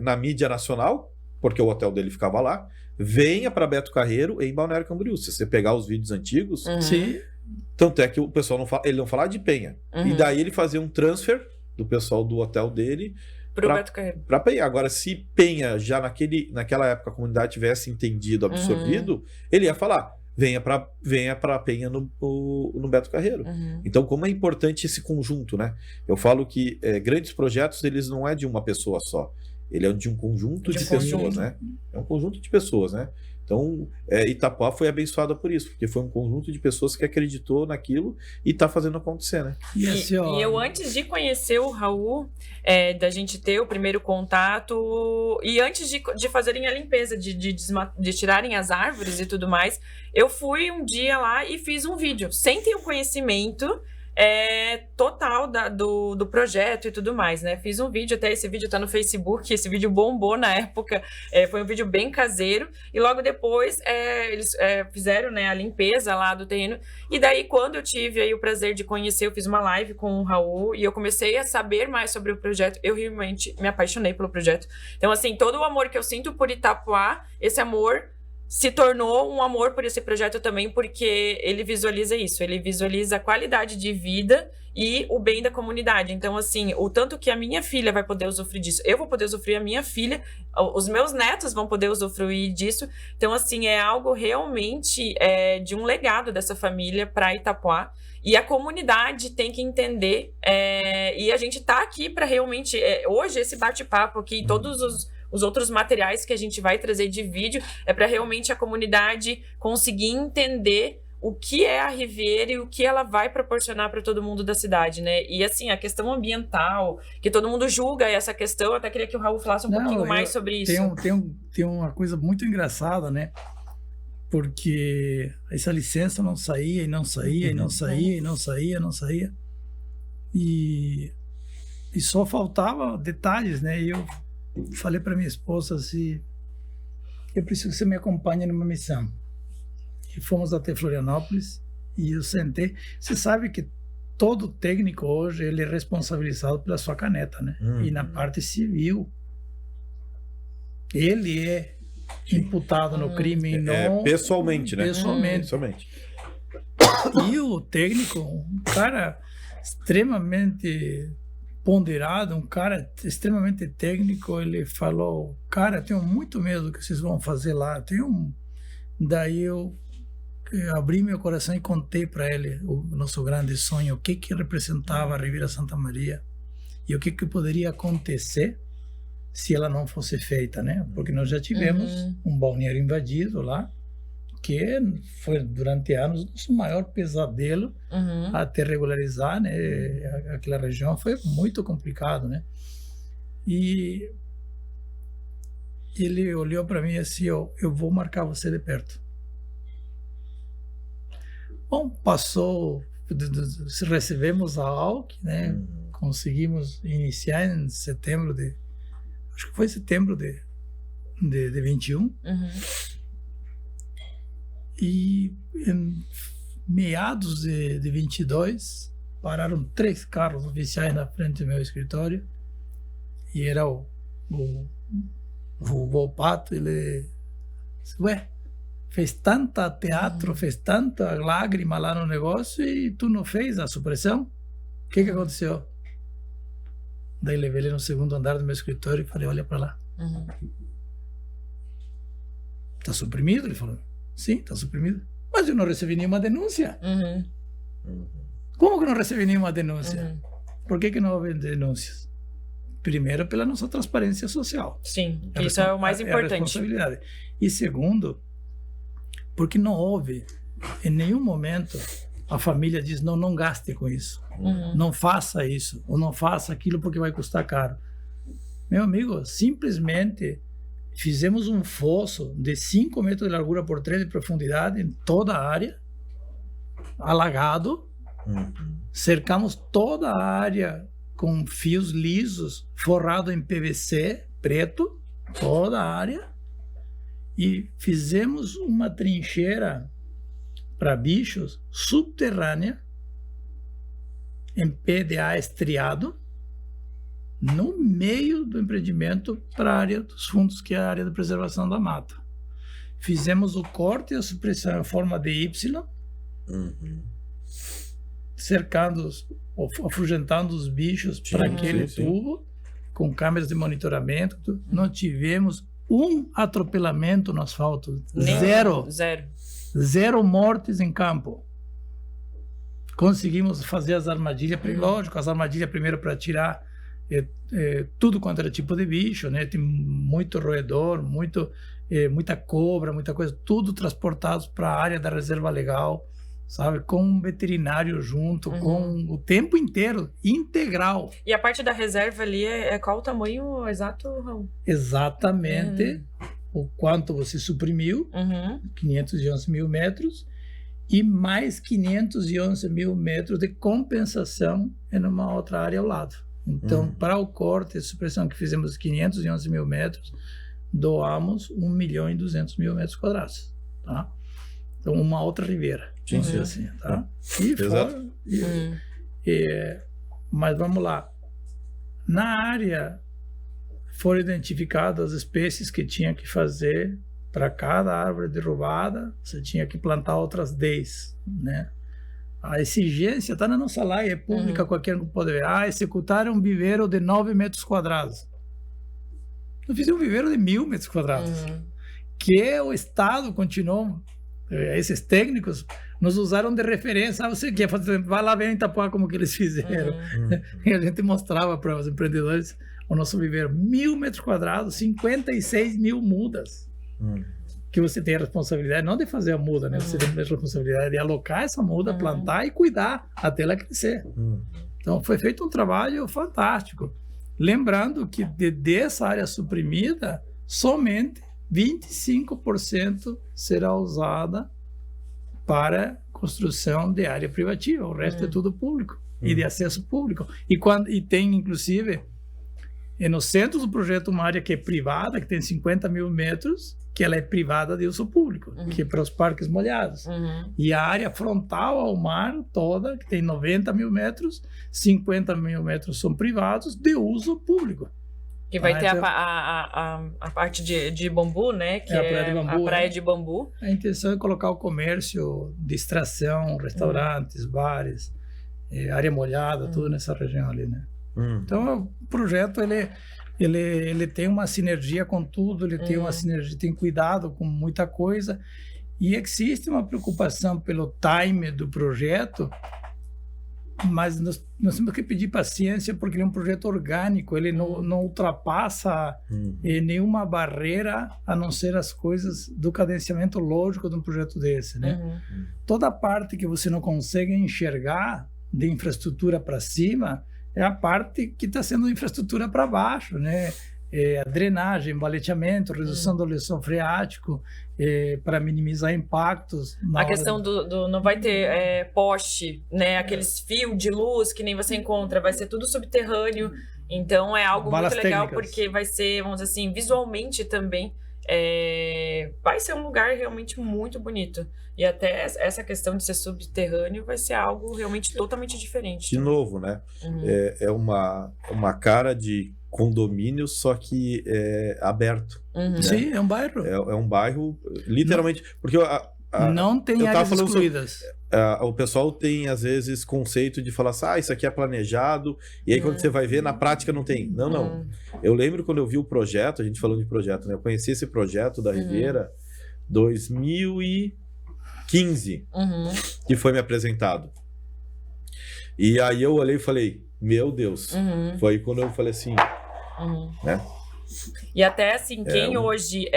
na mídia nacional, porque o hotel dele ficava lá. Venha para Beto Carreiro em Balneário Camboriú. Se você pegar os vídeos antigos, tanto é que o pessoal ele não falava de Penha. E daí ele fazia um transfer do pessoal do hotel dele para Penha. Agora, se Penha já naquela época a comunidade tivesse entendido, absorvido, ele ia falar: venha para Penha no Beto Carreiro. Então, como é importante esse conjunto, né? Eu falo que grandes projetos, eles não é de uma pessoa só. Ele é de um conjunto de pessoas, né? É um conjunto de pessoas, né? Então, Itapoá foi abençoada por isso, porque foi um conjunto de pessoas que acreditou naquilo e está fazendo acontecer, né? E eu, antes de conhecer o Raul, da gente ter o primeiro contato, e antes de fazerem a limpeza, de tirarem as árvores e tudo mais, eu fui um dia lá e fiz um vídeo, sem ter o conhecimento total do projeto e tudo mais, né? Fiz um vídeo, até esse vídeo tá no Facebook, esse vídeo bombou na época, foi um vídeo bem caseiro, e logo depois eles fizeram, né, a limpeza lá do terreno, e daí quando eu tive aí o prazer de conhecer, eu fiz uma live com o Raul, e eu comecei a saber mais sobre o projeto, eu realmente me apaixonei pelo projeto. Então, assim, todo o amor que eu sinto por Itapoá, esse amor se tornou um amor por esse projeto também, porque ele visualiza isso, ele visualiza a qualidade de vida e o bem da comunidade. Então, assim, o tanto que a minha filha vai poder usufruir disso, eu vou poder usufruir, a minha filha, os meus netos vão poder usufruir disso. Então, assim, é algo realmente de um legado dessa família para Itapoá. E a comunidade tem que entender, e a gente está aqui para realmente, hoje esse bate-papo aqui, todos os outros materiais que a gente vai trazer de vídeo, é para realmente a comunidade conseguir entender o que é a Riviera e o que ela vai proporcionar para todo mundo da cidade, né? E assim, a questão ambiental, que todo mundo julga essa questão, eu até queria que o Raul falasse um pouquinho mais sobre isso. Tem uma coisa muito engraçada, né? Porque essa licença não saía, e não saía, e não saía, e não saía, não saía. E só faltava detalhes, né? E eu falei para minha esposa assim, eu preciso que você me acompanhe numa missão. E fomos até Florianópolis e eu sentei. Você sabe que todo técnico hoje ele é responsabilizado pela sua caneta, né? E na parte civil ele é imputado no crime, não pessoalmente, né? Pessoalmente. E o técnico, um cara extremamente ponderado, um cara extremamente técnico, ele falou, cara, tenho muito medo do que vocês vão fazer lá. Daí eu abri meu coração e contei para ele o nosso grande sonho, o que representava a Riviera Santa Maria e o que poderia acontecer se ela não fosse feita, né? Porque nós já tivemos um balneário invadido lá, que foi durante anos o nosso maior pesadelo até regularizar, né? Aquela região foi muito complicado, né? E ele olhou para mim assim, eu vou marcar você de perto. Bom, passou, recebemos a AUC, né? Conseguimos iniciar em setembro acho que foi setembro de 21. E em meados de 22, pararam 3 carros oficiais na frente do meu escritório. E era o Volpato, ele disse, ué, fez tanta teatro, fez tanta lágrima lá no negócio e tu não fez a supressão? O que aconteceu? Daí levei ele no segundo andar do meu escritório e falei, olha para lá. Tá suprimido? Ele falou, sim, tá suprimido. Mas eu não recebi nenhuma denúncia. Como que não recebi nenhuma denúncia? Por que não houve denúncias? Primeiro, pela nossa transparência social. Sim, isso é o mais importante. É a responsabilidade. E segundo, porque não houve, em nenhum momento, a família diz, não gaste com isso. Não faça isso, ou não faça aquilo porque vai custar caro. Meu amigo, simplesmente fizemos um fosso de 5 metros de largura por 3 de profundidade em toda a área, alagado, cercamos toda a área com fios lisos, forrado em PVC preto, toda a área, e fizemos uma trincheira para bichos subterrânea, em PDA estriado, no meio do empreendimento para a área dos fundos, que é a área de preservação da mata. Fizemos o corte e a supressão em forma de Y, cercando, afugentando os bichos para aquele tubo, com câmeras de monitoramento. Não tivemos um atropelamento no asfalto. Zero mortes em campo. Conseguimos fazer as armadilhas, lógico, as armadilhas primeiro para tirar tudo quanto era tipo de bicho, né? Tem muito roedor, muita cobra, muita coisa, tudo transportados para a área da reserva legal, sabe? Com um veterinário junto, com o tempo inteiro, integral. E a parte da reserva ali qual o tamanho exato, Raul? Exatamente o quanto você suprimiu, 511 mil metros, e mais 511 mil metros de compensação em uma outra área ao lado. Então, para o corte e supressão que fizemos 511 mil metros, doamos 1.200.000 metros quadrados, tá? Então, uma outra ribeira, vamos dizer assim, tá? Mas vamos lá. Na área foram identificadas as espécies que tinha que fazer para cada árvore derrubada, você tinha que plantar outras 10, né? a exigência está na nossa lei, é pública, qualquer um pode ver. Executar um viveiro de 9 metros quadrados. Eu fiz um viveiro de 1.000 metros quadrados. Que o Estado continuou, esses técnicos nos usaram de referência. Você quer fazer, vai lá ver em Itapuá como que eles fizeram. E a gente mostrava para os empreendedores o nosso viveiro. 1.000 metros quadrados, 56 mil mudas. Que você tem a responsabilidade, não de fazer a muda, né? Você tem a responsabilidade de alocar essa muda, plantar e cuidar até ela crescer. Então, foi feito um trabalho fantástico. Lembrando que dessa área suprimida, somente 25% será usada para construção de área privativa. O resto é tudo público e de acesso público. E tem, inclusive, no centro do projeto uma área que é privada, que tem 50 mil metros, que ela é privada de uso público, que é para os parques molhados. E a área frontal ao mar toda, que tem 90 mil metros, 50 mil metros são privados de uso público. Que vai ter a parte de bambu, né? Que a praia de bambu. A intenção é colocar o comércio de extração, restaurantes, bares, área molhada, tudo nessa região ali, né? Então, o projeto, ele tem uma sinergia com tudo, ele tem uma sinergia, tem cuidado com muita coisa, e existe uma preocupação pelo time do projeto, mas nós temos que pedir paciência, porque ele é um projeto orgânico, ele não ultrapassa nenhuma barreira, a não ser as coisas do cadenciamento lógico de um projeto desse, né? Toda a parte que você não consegue enxergar de infraestrutura para cima é a parte que está sendo infraestrutura para baixo, né? A drenagem, baleteamento, redução do lençol freático, para minimizar impactos. A questão do não vai ter poste, né? Aqueles fios de luz que nem você encontra, vai ser tudo subterrâneo. Então é algo muito legal, porque vai ser, vamos dizer assim, visualmente também, vai ser um lugar realmente muito bonito. E até essa questão de ser subterrâneo vai ser algo realmente totalmente diferente. De novo, né? É uma cara de condomínio, só que aberto. Né? Sim, é um bairro. É um bairro, literalmente. Porque não tem áreas excluídas. O pessoal tem, às vezes, conceito de falar assim, isso aqui é planejado, e aí quando você vai ver, na prática não tem. Não. Eu lembro quando eu vi o projeto, a gente falando de projeto, né? Eu conheci esse projeto da Riviera 2015, que foi me apresentado. E aí eu olhei e falei, meu Deus. Foi quando eu falei assim, né? E até assim, quem hoje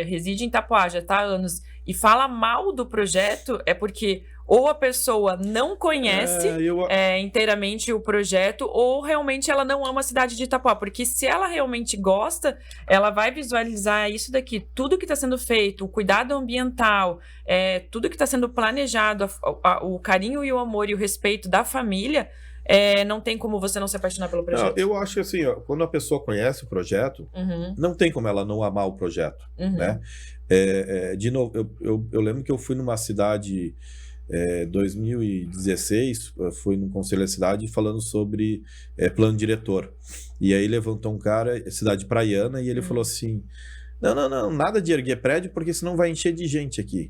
reside em Itapuá, já está há anos, e fala mal do projeto, é porque ou a pessoa não conhece inteiramente o projeto, ou realmente ela não ama a cidade de Itapuá. Porque se ela realmente gosta, ela vai visualizar isso daqui, tudo que está sendo feito, o cuidado ambiental, tudo que está sendo planejado, o carinho e o amor e o respeito da família, não tem como você não se apaixonar pelo projeto. Não, eu acho que assim, quando a pessoa conhece o projeto, não tem como ela não amar o projeto, né? De novo, eu lembro que eu fui numa cidade 2016, fui no Conselho da Cidade falando sobre plano diretor. E aí levantou um cara, cidade praiana, e ele falou assim, não, nada de erguer prédio, porque senão vai encher de gente aqui.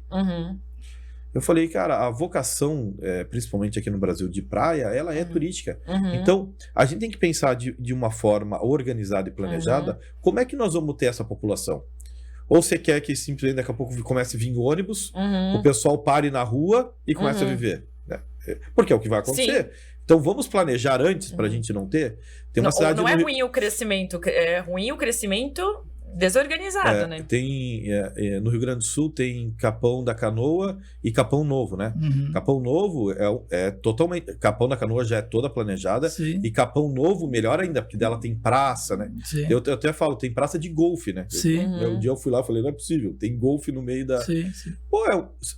Eu falei, cara, a vocação, principalmente aqui no Brasil, de praia, ela é turística. Então, a gente tem que pensar de uma forma organizada e planejada, como é que nós vamos ter essa população? Ou você quer que simplesmente daqui a pouco comece a vir ônibus, o pessoal pare na rua e comece a viver? Né? Porque é o que vai acontecer. Sim. Então vamos planejar antes para a gente não ter? Tem uma cidade não é ruim o crescimento, é ruim o crescimento desorganizado, né? Tem, no Rio Grande do Sul tem Capão da Canoa e Capão Novo, né? Capão Novo é totalmente... Capão da Canoa já é toda planejada. Sim. E Capão Novo, melhor ainda, porque dela tem praça, né? Eu até falo, tem praça de golfe, né? Um dia eu fui lá e falei, não é possível, tem golfe no meio da... Sim. Pô,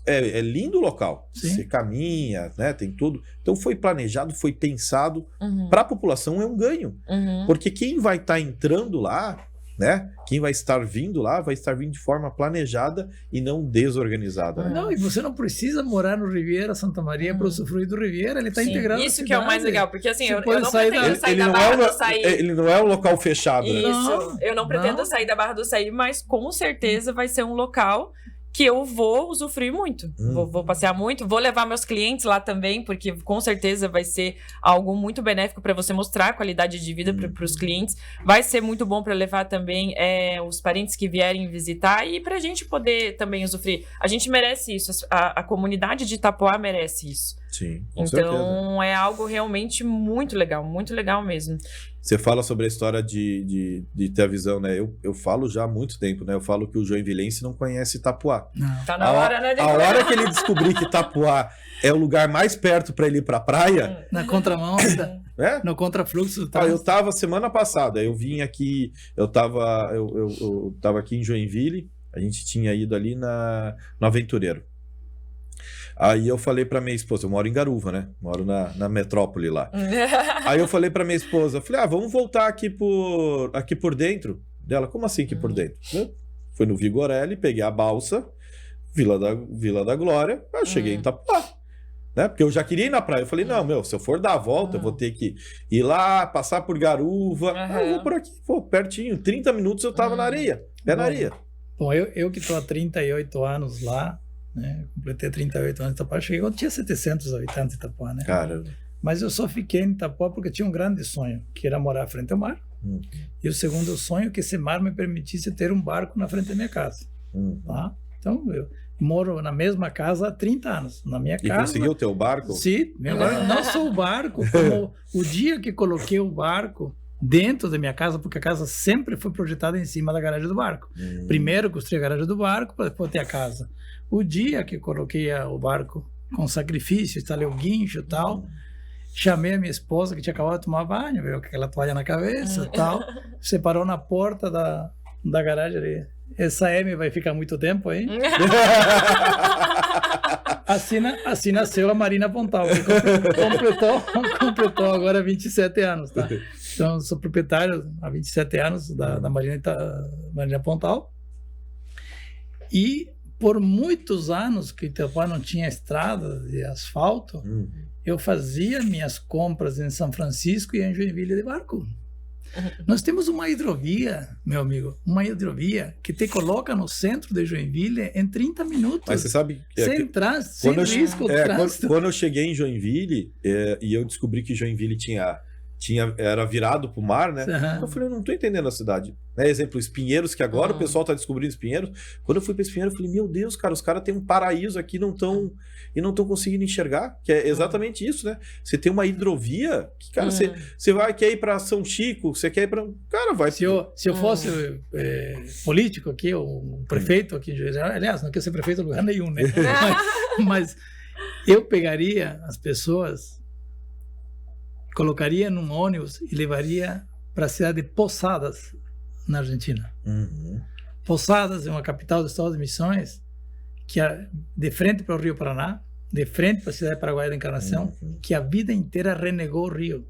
é lindo o local. Sim. Você caminha, né? Tem tudo. Então foi planejado, foi pensado. Para a população é um ganho. Porque quem vai estar entrando lá, né? Quem vai estar vindo lá vai estar vindo de forma planejada e não desorganizada. Né? Não, e você não precisa morar no Riviera Santa Maria para usufruir do Riviera, ele está integrado. Isso que é o mais legal, porque assim, eu não sair pretendo sair da Barra do Saí. Ele não é um local fechado. Isso, né? eu não pretendo sair da Barra do Saí, mas com certeza vai ser um local que eu vou usufruir muito. Vou passear muito, vou levar meus clientes lá também, porque com certeza vai ser algo muito benéfico para você mostrar a qualidade de vida para os clientes. Vai ser muito bom para levar também os parentes que vierem visitar e para a gente poder também usufruir. A gente merece isso, a comunidade de Itapoá merece isso. Sim, com então certeza. É algo realmente muito legal mesmo. Você fala sobre a história de ter a visão, né? Eu falo já há muito tempo, né? Eu falo que o joinvilense não conhece Itapoá. Não. Tá na hora, né? A hora que ele descobrir que Itapoá é o lugar mais perto para ele ir pra praia... Na contramão, no contrafluxo. Tá? Eu tava semana passada, eu vim aqui, eu tava aqui em Joinville, a gente tinha ido ali no Aventureiro. Aí eu falei pra minha esposa, eu moro em Garuva, né? Moro na metrópole lá. Aí eu falei pra minha esposa, falei, vamos voltar aqui por dentro. Dela, como assim aqui por dentro? Eu fui no Vigorelli, peguei a balsa, Vila da Glória, eu cheguei em Itapoá. Né? Porque eu já queria ir na praia. Eu falei, não, se eu for dar a volta, eu vou ter que ir lá, passar por Garuva. Eu vou por aqui, pertinho. 30 minutos eu tava na areia, na areia. Bom, eu que tô há 38 anos lá, né? Completei 38 anos em Itapoá. Cheguei quando tinha 700 habitantes em Itapoá, né? Cara. Mas eu só fiquei em Itapoá porque tinha um grande sonho, que era morar frente ao mar. E o segundo sonho, que esse mar me permitisse ter um barco na frente da minha casa. Tá? Então, eu moro na mesma casa há 30 anos. Na minha casa. E conseguiu ter o barco? Sim, não só o barco, como o dia que coloquei o barco dentro da minha casa, porque a casa sempre foi projetada em cima da garagem do barco. Primeiro construí a garagem do barco, para depois ter a casa. O dia que coloquei o barco com sacrifício, instalei o guincho e tal, chamei a minha esposa, que tinha acabado de tomar banho, veio com aquela toalha na cabeça e tal, separou na porta da garagem ali. Essa M vai ficar muito tempo aí. Assim nasceu a Marina Pontal, que completou agora 27 anos, tá? Então, sou proprietário há 27 anos da Marina Pontal. E por muitos anos que Itapoá não tinha estrada de asfalto, eu fazia minhas compras em São Francisco e em Joinville de barco. Nós temos uma hidrovia, meu amigo, que te coloca no centro de Joinville em 30 minutos. Mas você sabe... sem risco de trânsito. Quando eu cheguei em Joinville, e eu descobri que Joinville era virado pro mar, né? Eu falei, eu não tô entendendo a cidade. Né? Exemplo, Espinheiros, que agora o pessoal tá descobrindo Espinheiros. Quando eu fui para Espinheiros, eu falei, meu Deus, cara, os caras têm um paraíso aqui e não estão conseguindo enxergar. Que é exatamente isso, né? Você tem uma hidrovia que, cara, você quer ir para São Chico, você quer ir para... Cara, vai... Se eu fosse político aqui, ou prefeito aqui, aliás, não quero ser prefeito em lugar nenhum, né? mas eu pegaria as pessoas, colocaria num ônibus e levaria para a cidade de Posadas, na Argentina. Posadas é uma capital do estado de Missões, que é de frente para o Rio Paraná, de frente para a cidade paraguaia da Encarnação, que a vida inteira renegou o rio.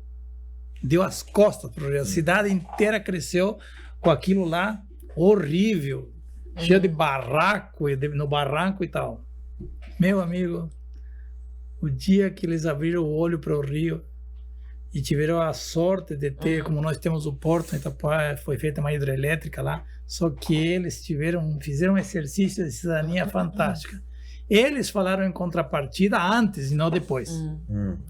Deu as costas para o rio. A cidade inteira cresceu com aquilo lá horrível, cheio de barraco, no barranco e tal. Meu amigo, o dia que eles abriram o olho para o rio, e tiveram a sorte de ter, como nós temos o porto em Itapoá, foi feita uma hidrelétrica lá, só que eles fizeram um exercício de cidadania fantástica. Eles falaram em contrapartida antes e não depois,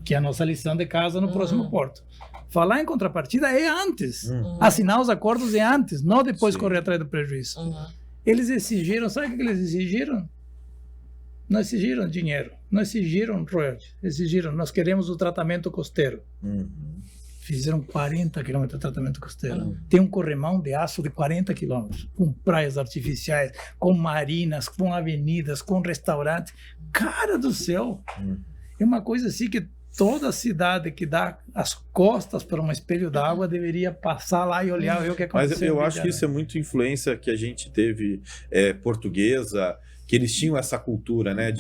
que é a nossa lição de casa no próximo porto. Falar em contrapartida é antes, assinar os acordos é antes, não depois correr atrás do prejuízo. Eles exigiram, sabe o que eles exigiram? Não exigiram dinheiro, não exigiram royalties, exigiram, nós queremos o tratamento costeiro. Fizeram 40 quilômetros de tratamento costeiro. Tem um corrimão de aço de 40 quilômetros, com praias artificiais, com marinas, com avenidas, com restaurantes. Cara do céu! É uma coisa assim que toda cidade que dá as costas para um espelho d'água deveria passar lá e olhar o que aconteceu. Mas eu acho que isso é muito influência que a gente teve portuguesa, que eles tinham essa cultura, né?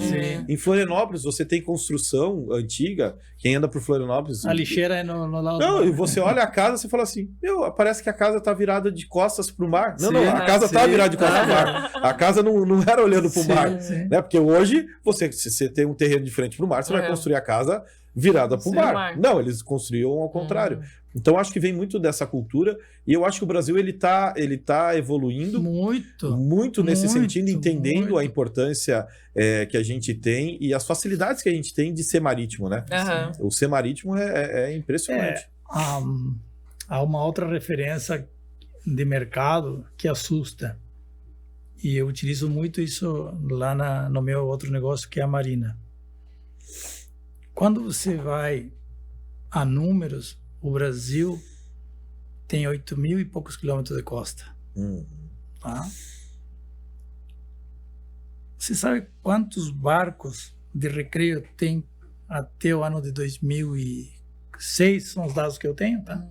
Em Florianópolis, você tem construção antiga, quem anda por Florianópolis... A lixeira é no lado... Não, e você olha a casa e fala assim, parece que a casa tá virada de costas pro mar. Não, a casa tá virada de costas pro mar. A casa não era olhando pro mar. Né? Porque hoje, se você tem um terreno de frente pro mar, você vai construir a casa virada para o mar. Não, eles construíam ao contrário. Então, acho que vem muito dessa cultura, e eu acho que o Brasil ele tá evoluindo muito nesse sentido, entendendo a importância que a gente tem e as facilidades que a gente tem de ser marítimo, né? O ser marítimo é impressionante. Há uma outra referência de mercado que assusta, e eu utilizo muito isso lá no meu outro negócio, que é a Marina. Quando você vai a números, o Brasil tem 8.000 e poucos quilômetros de costa. Tá? Você sabe quantos barcos de recreio tem até o ano de 2006? São os dados que eu tenho, tá?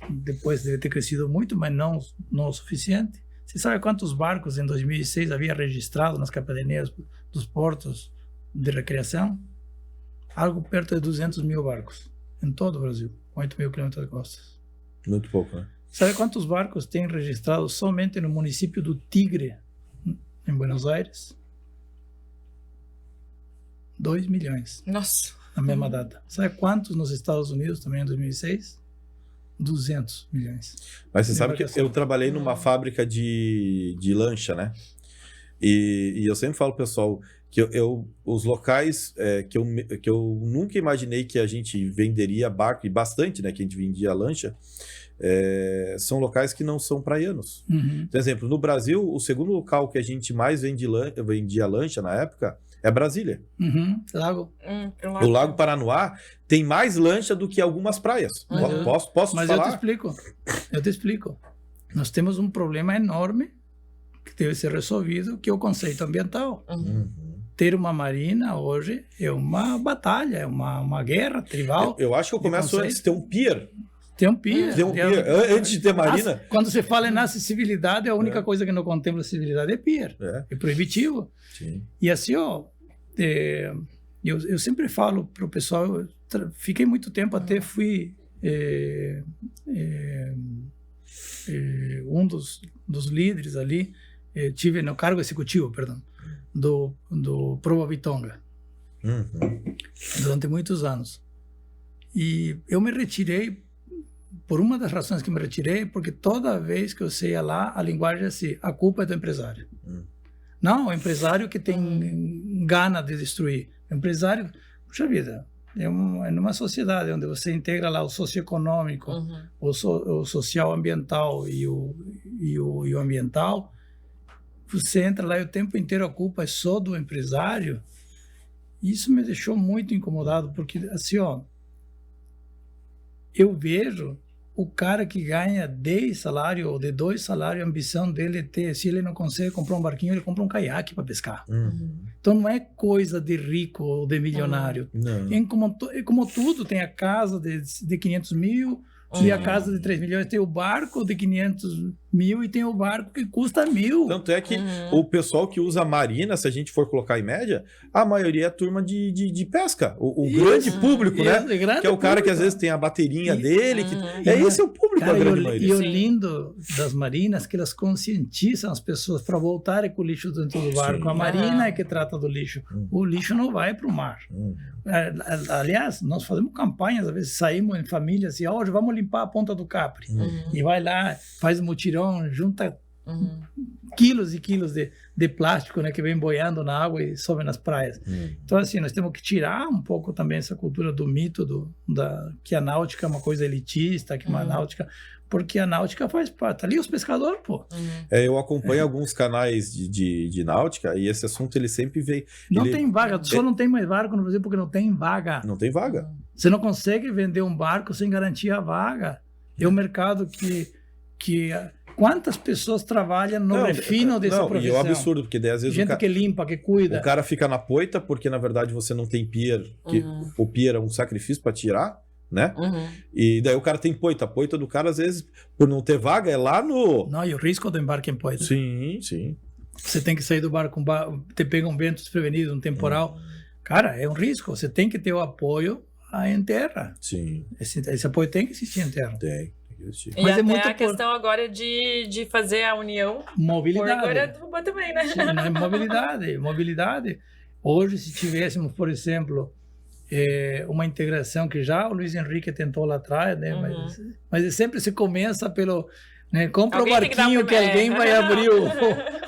Depois deve ter crescido muito, mas não o suficiente. Você sabe quantos barcos em 2006 havia registrado nas capelinhas dos portos de recreação? Algo perto de 200 mil barcos em todo o Brasil, 8.000 quilômetros de costas. Muito pouco, né? Sabe quantos barcos tem registrado somente no município do Tigre, em Buenos Aires? 2 milhões. Nossa! Na mesma data. Sabe quantos nos Estados Unidos também em 2006? 200 milhões. Mas você sabe que eu trabalhei numa fábrica de lancha, né? E eu sempre falo, pessoal, que os locais que eu nunca imaginei que a gente venderia barco, e bastante, né? Que a gente vendia lancha, são locais que não são praianos. Por exemplo, no Brasil, o segundo local que a gente mais vendia lancha na época é Brasília. Lago. O Lago Paranoá tem mais lancha do que algumas praias. Posso Mas falar? Eu te explico. Nós temos um problema enorme que deve ser resolvido, que é o conceito ambiental. Ter uma marina hoje é uma batalha, é uma guerra tribal. Eu acho que eu começo antes de ter um pier. Tem um pier. Antes de ter marina. Quando você fala em acessibilidade, a única coisa que não contempla acessibilidade é pier. É proibitivo. Sim. E assim, eu sempre falo para o pessoal, fiquei muito tempo, até fui um dos líderes ali, tive no cargo executivo, perdão, do Proa Vitonga, durante muitos anos. E eu me retirei, por uma das razões que me retirei, porque toda vez que eu ia lá, a linguagem é assim: a culpa é do empresário. Não, o empresário que tem gana de destruir. O empresário, puxa vida, é numa sociedade onde você integra lá o socioeconômico, o social ambiental e o ambiental, você entra lá e o tempo inteiro a culpa é só do empresário. Isso me deixou muito incomodado, porque assim, eu vejo o cara que ganha 10 salários ou de 2 salários, a ambição dele é ter, se ele não consegue comprar um barquinho, ele compra um caiaque para pescar. Então não é coisa de rico ou de milionário. Como tudo, tem a casa de 500 mil e a casa de 3 milhões, tem o barco de 500 mil e tem o barco que custa 1.000. Tanto é que o pessoal que usa marina, se a gente for colocar em média, a maioria é turma de pesca. O grande público, né? Que é o cara que às vezes tem a baterinha dele. Esse é o público, cara, a grande maioria. E o lindo das marinas é que elas conscientizam as pessoas para voltarem com o lixo dentro do barco. Sim. A marina é que trata do lixo. O lixo não vai para o mar. Aliás, nós fazemos campanhas, às vezes saímos em família assim: hoje vamos limpar a ponta do Capri. E vai lá, faz mutirão, junta quilos e quilos de plástico, né, que vem boiando na água e sobe nas praias. Então, assim, nós temos que tirar um pouco também essa cultura do mito que a náutica é uma coisa elitista, que uma náutica... Porque a náutica faz parte. Ali os pescadores, pô. Eu acompanho alguns canais de náutica e esse assunto ele sempre veio... Não tem vaga. Só não tem mais barco no Brasil porque não tem vaga. Não tem vaga. Você não consegue vender um barco sem garantir a vaga. É um mercado que quantas pessoas trabalham no refino dessa profissão? E é um absurdo, porque daí, às vezes gente que limpa, que cuida. O cara fica na poita porque, na verdade, você não tem pier. Que o pier é um sacrifício para tirar, né? E daí o cara tem poita. A poita do cara, às vezes, por não ter vaga, é lá no... Não, e o risco do embarque em poita. Sim, sim. Você tem que sair do barco, te pega um vento desprevenido, um temporal. Cara, é um risco. Você tem que ter o apoio em terra. Sim. Esse apoio tem que existir em terra. Tem. E mas até a questão agora de fazer a união. Mobilidade. Agora também, né? Mobilidade. Hoje, se tivéssemos, por exemplo, uma integração que já o Luiz Henrique tentou lá atrás, né? Mas sempre se começa pelo... Né? Compra o barquinho que alguém vai abrir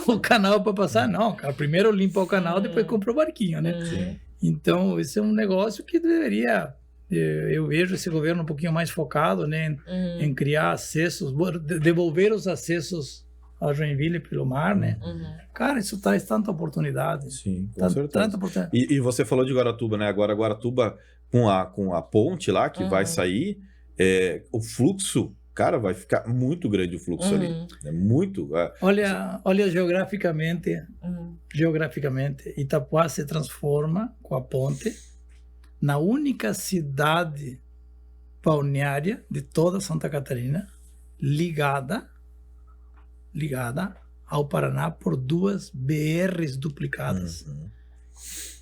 o canal para passar. Não, cara, primeiro limpa o canal, depois compra o barquinho, né? Então, esse é um negócio que deveria... Eu vejo esse governo um pouquinho mais focado, né, em criar acessos, devolver os acessos a Joinville pelo mar, né? Cara, isso traz tanta oportunidade. Sim, com certeza. Tanta oportunidade. E você falou de Guaratuba, né? Agora Guaratuba com a ponte lá que vai sair, o fluxo, cara, vai ficar muito grande o fluxo ali. É muito. Olha geograficamente, Itapuá se transforma com a ponte na única cidade balneária de toda Santa Catarina ligada ao Paraná por 2 BRs duplicadas.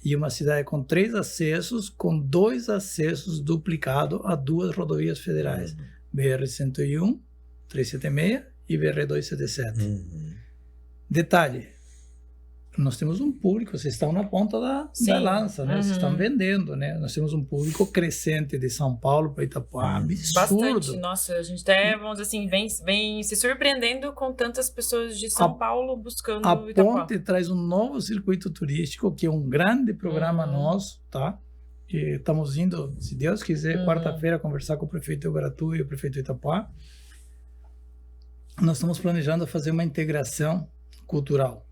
E uma cidade com 3 acessos, com 2 acessos duplicados a 2 rodovias federais. BR-101, 376 e BR-277. Detalhe, nós temos um público, vocês estão na ponta da lança, né? Vocês estão vendendo, né? Nós temos um público crescente de São Paulo para Itapuá, absurdo. Bastante, nossa, a gente até, vamos dizer assim, vem se surpreendendo com tantas pessoas de São Paulo buscando Itapuá. A ponte traz um novo circuito turístico, que é um grande programa nosso, tá? Que estamos indo, se Deus quiser, quarta-feira, conversar com o prefeito de Guaratuba e o prefeito de Itapuá. Nós estamos planejando fazer uma integração cultural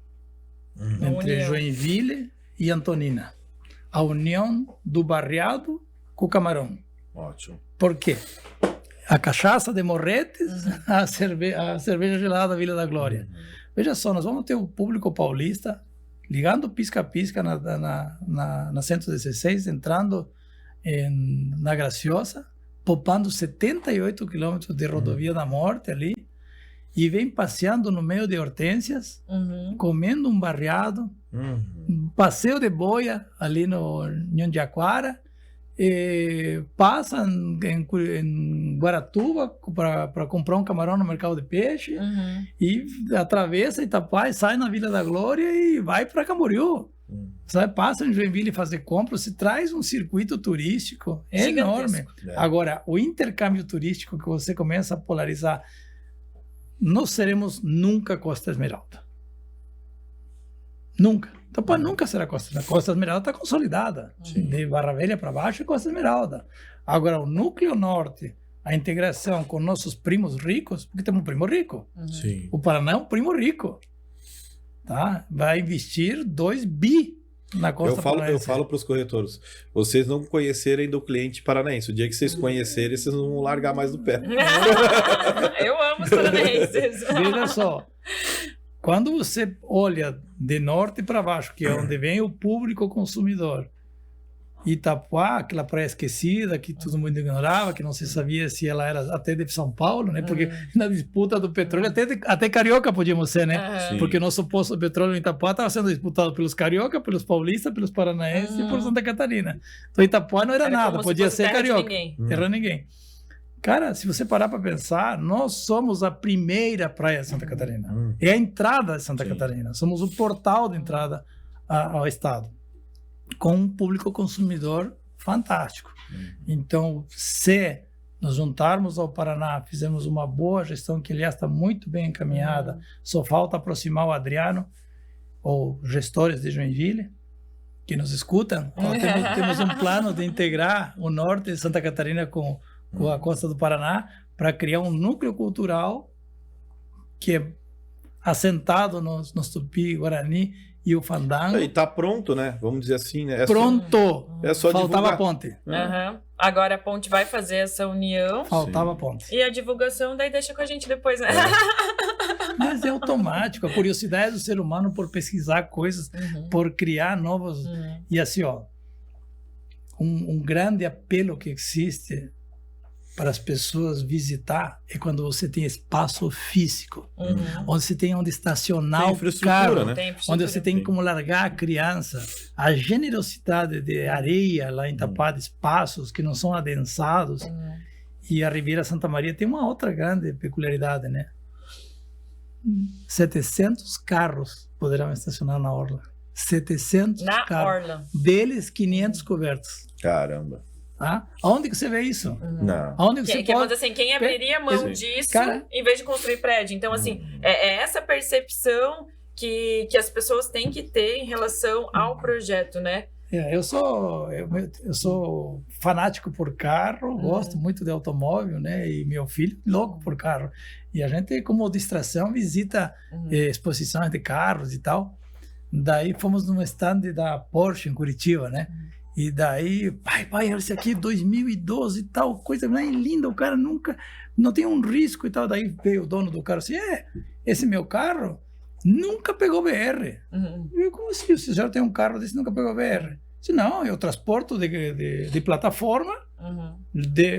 entre Joinville e Antonina. A união do barreado com o camarão. Ótimo. Por quê? A cachaça de Morretes, a cerveja gelada da Vila da Glória. Veja só, nós vamos ter o público paulista ligando pisca-pisca na 116, entrando na Graciosa, popando 78 quilômetros de rodovia da morte ali, e vem passeando no meio de hortênsias, comendo um barreado, um passeio de boia ali no Nhandiaquara, passa em Guaratuba para comprar um camarão no mercado de peixe, e atravessa Itapuá e sai na Vila da Glória e vai para Camboriú. Sabe? Passa em Joinville fazer compras, se traz um circuito turístico enorme. Agora, o intercâmbio turístico que você começa a polarizar, não seremos nunca Costa Esmeralda. Nunca. Itapuá nunca será Costa Esmeralda. Costa Esmeralda está consolidada. De Barra Velha para baixo é Costa Esmeralda. Agora, o núcleo norte, a integração com nossos primos ricos, porque temos um primo rico. O Paraná é um primo rico. Tá? Vai investir 2 bi na Costa Paranaense. Eu falo para os corretores, vocês não conhecerem ainda o cliente paranaense. O dia que vocês conhecerem, vocês não vão largar mais do pé. Eu amo os paranaenses. Veja só, quando você olha de norte para baixo, que é onde vem o público consumidor, Itapuá, aquela praia esquecida que todo mundo ignorava, que não se sabia se ela era até de São Paulo, né? Porque na disputa do petróleo, até carioca podíamos ser, né? Porque o nosso poço de petróleo em Itapuá estava sendo disputado pelos carioca, pelos paulistas, pelos paranaenses e por Santa Catarina. Então Itapuá não era nada, podia ser carioca. Terra ninguém. Cara, se você parar para pensar, nós somos a primeira praia de Santa Catarina. É a entrada de Santa Catarina. Somos o portal de entrada ao estado, com um público consumidor fantástico. Então, se nos juntarmos ao Paraná, fizemos uma boa gestão, que aliás está muito bem encaminhada, só falta aproximar o Adriano, ou gestores de Joinville, que nos escutam. Temos um plano de integrar o norte de Santa Catarina com a costa do Paraná, para criar um núcleo cultural que é assentado nos Tupi, Guarani e o Fandango. E está pronto, né? Vamos dizer assim, né? Pronto! Só faltava divulgar. A ponte. Agora a ponte vai fazer essa união. Faltava a ponte. E a divulgação daí deixa com a gente depois, né? Mas é automático. A curiosidade do ser humano por pesquisar coisas, por criar novos... E assim, ó, um grande apelo que existe para as pessoas visitar é quando você tem espaço físico, onde você tem onde estacionar o carro, né? Onde você tem como largar a criança. A generosidade de areia lá em Itapuá, de espaços que não são adensados. E a Riviera Santa Maria tem uma outra grande peculiaridade, né? 700 carros poderão estacionar na orla. 700 Na carros. orla. Deles, 500 cobertos. Caramba. Tá? Aonde que você vê isso? Não. Aonde que você Que, pode... assim, quem abriria mão disso em vez de construir prédio? Então, assim, é essa percepção que as pessoas têm que ter em relação ao projeto, né? Eu sou fanático por carro, gosto muito de automóvel, né? E meu filho, louco por carro. E a gente, como distração, visita exposições de carros e tal. Daí fomos num stand da Porsche em Curitiba, né? E daí, pai, olha esse aqui, 2012 e tal, coisa mais linda, o cara nunca, não tem um risco e tal. Daí veio o dono do carro assim, esse meu carro nunca pegou BR. Eu, como assim? O senhor tem um carro desse nunca pegou BR? Eu disse, não, eu transporto de plataforma,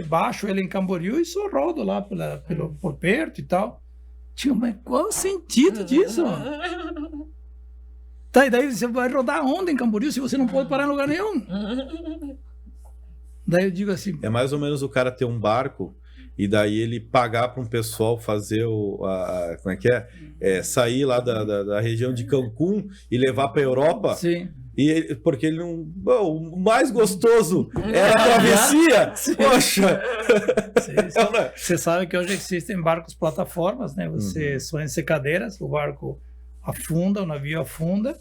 baixo ele em Camboriú e só rodo lá por perto e tal. Tio, mas qual o sentido disso? Tá, e daí você vai rodar onde em Camboriú se você não pode parar em lugar nenhum? Daí eu digo assim... É mais ou menos o cara ter um barco e daí ele pagar para um pessoal fazer como é que é? Sair lá da região de Cancún e levar para a Europa. Sim. Porque ele não... Bom, o mais gostoso era a travessia. Poxa! Você sabe que hoje existem barcos plataformas, né? Você só em secadeiras, o barco afunda, o navio afunda,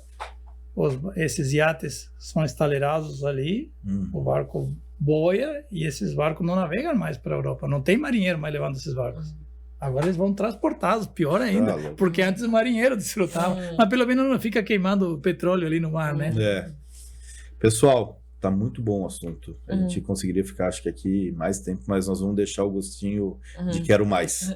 esses iates são estaleirados ali, o barco boia e esses barcos não navegam mais para a Europa. Não tem marinheiro mais levando esses barcos. Agora eles vão transportados, pior ainda, porque antes o marinheiro desfrutava, mas pelo menos não fica queimando petróleo ali no mar, né? Pessoal, tá muito bom o assunto. A gente conseguiria ficar, acho que aqui mais tempo, mas nós vamos deixar o gostinho de quero mais.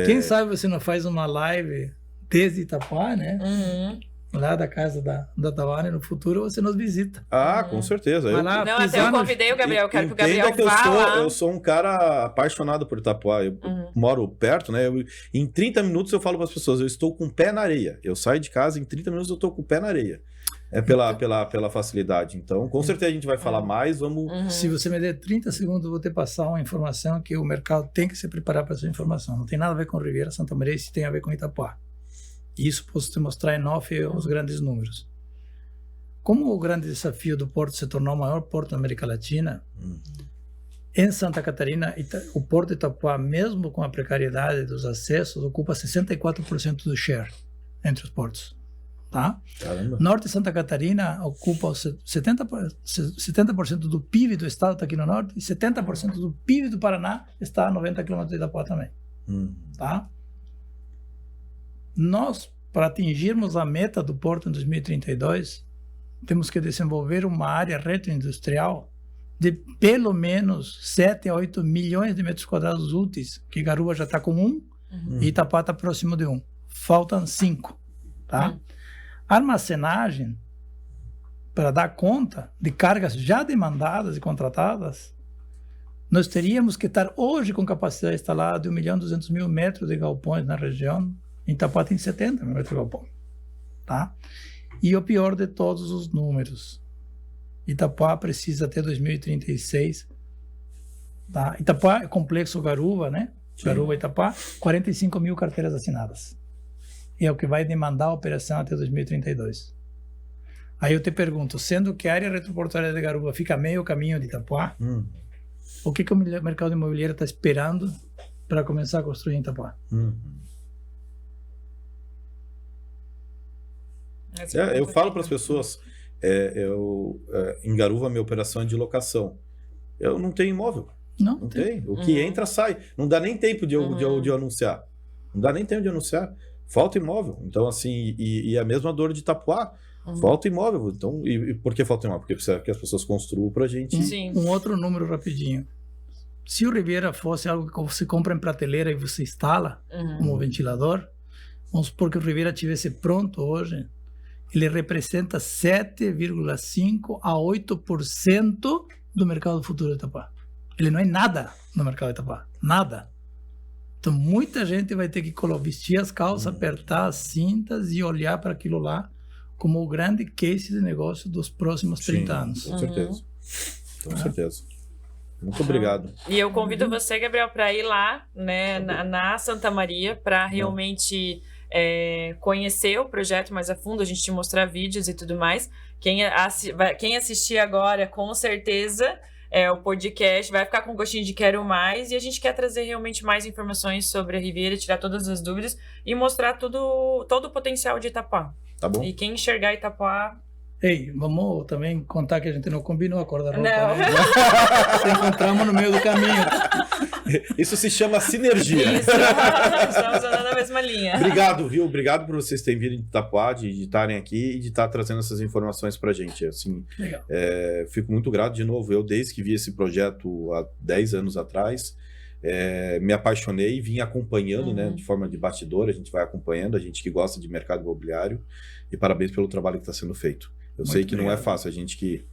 Quem sabe você não faz uma live desde Itapuá, né? Lá da casa da Tawani, no futuro você nos visita. Com certeza. Até eu convidei o Gabriel, quero que o Gabriel vá lá. Eu sou um cara apaixonado por Itapuá. Eu moro perto, né? Em 30 minutos eu falo para as pessoas, eu estou com o pé na areia. Eu saio de casa, em 30 minutos eu estou com o pé na areia. É pela facilidade. Então, com certeza a gente vai falar mais. Vamos. Se você me der 30 segundos, eu vou te passar uma informação que o mercado tem que se preparar para essa informação. Não tem nada a ver com Riviera Santa Maria, isso tem a ver com Itapuá. Isso posso te mostrar em off os grandes números. Como o grande desafio do porto se tornou o maior porto da América Latina, em Santa Catarina, o porto de Itapuá, mesmo com a precariedade dos acessos, ocupa 64% do share entre os portos. Tá? Caramba. Norte de Santa Catarina ocupa 70% do PIB do estado, está aqui no norte, e 70% do PIB do Paraná está a 90 km de Itapuá também. Tá? Nós, para atingirmos a meta do porto em 2032, temos que desenvolver uma área retroindustrial de pelo menos 7 a 8 milhões de metros quadrados úteis, que Garuva já está com 1 e Itapuá está próximo de 1. Faltam 5. Tá? Armazenagem, para dar conta de cargas já demandadas e contratadas, nós teríamos que estar hoje com capacidade instalada de 1.200.000 metros de galpões na região. Em Itapuá tem 70 mil metros de galpão. Tá? E o pior de todos os números, Itapuá precisa até 2036. Tá? Itapuá é complexo Garuva, né? Garuva, Itapuá, 45 mil carteiras assinadas. E é o que vai demandar a operação até 2032. Aí eu te pergunto, sendo que a área retroportuária de Garuva fica meio caminho de Itapuá, o que o mercado imobiliário está esperando para começar a construir em Itapuá? Eu falo para as pessoas, em Garuva, minha operação é de locação. Eu não tenho imóvel. Não tem. O que entra, sai. Não dá nem tempo de anunciar. Não dá nem tempo de anunciar. Falta imóvel. Então, assim, e a mesma dor de Itapuá. Falta imóvel. Então, e por que falta imóvel? Porque precisa que as pessoas construam para a gente. Sim. Um outro número rapidinho. Se o Riviera fosse algo que você compra em prateleira e você instala como ventilador, vamos supor que o Riviera estivesse pronto hoje, ele representa 7,5% a 8% do mercado futuro de Itapuá. Ele não é nada no mercado de Itapuá. Nada. Então, muita gente vai ter que vestir as calças, apertar as cintas e olhar para aquilo lá como o grande case de negócio dos próximos 30 anos. Com certeza. Com certeza. Muito obrigado. E eu convido você, Gabriel, para ir lá, né, na Santa Maria, para realmente conhecer o projeto mais a fundo, a gente te mostrar vídeos e tudo mais. Quem assistir agora, com certeza, o podcast vai ficar com gostinho de quero mais, e a gente quer trazer realmente mais informações sobre a Riviera, tirar todas as dúvidas e mostrar todo o potencial de Itapuá. Tá bom? E quem enxergar Itapuá... Ei, vamos também contar que a gente não combinou a cor da roupa, Não. né? Se encontramos no meio do caminho. Isso se chama sinergia. Isso, estamos andando na mesma linha. Obrigado, viu? Obrigado por vocês terem vindo de Itapuá, de estarem aqui e de estar trazendo essas informações pra gente. Assim, Legal. Fico muito grato de novo. Eu, desde que vi esse projeto há 10 anos atrás, me apaixonei e vim acompanhando, né, de forma de bastidor. A gente vai acompanhando, a gente que gosta de mercado imobiliário. E parabéns pelo trabalho que está sendo feito. Eu sei que não é fácil, a gente que...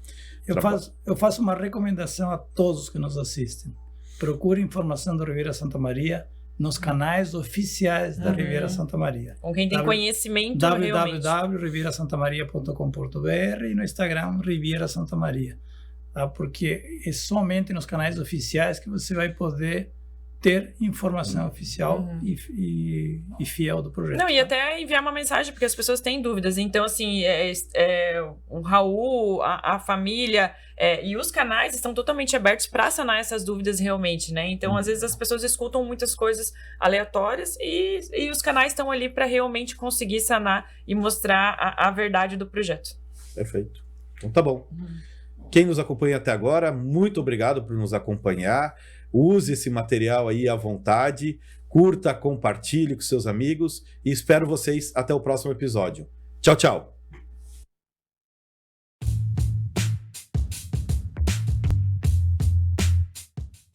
Eu faço uma recomendação a todos que nos assistem. Procure informação da Riviera Santa Maria nos canais oficiais da Riviera Santa Maria. Com quem tem conhecimento realmente. www.rivierasantamaria.com.br e no Instagram Riviera Santa Maria. Tá? Porque é somente nos canais oficiais que você vai poder ter informação oficial e fiel do projeto. Não, e até enviar uma mensagem, porque as pessoas têm dúvidas. Então, assim, o Raul, a família e os canais estão totalmente abertos para sanar essas dúvidas realmente, né? Então, às vezes, as pessoas escutam muitas coisas aleatórias e os canais estão ali para realmente conseguir sanar e mostrar a verdade do projeto. Perfeito. Então, tá bom. Quem nos acompanha até agora, muito obrigado por nos acompanhar. Use esse material aí à vontade, curta, compartilhe com seus amigos e espero vocês até o próximo episódio. Tchau, tchau!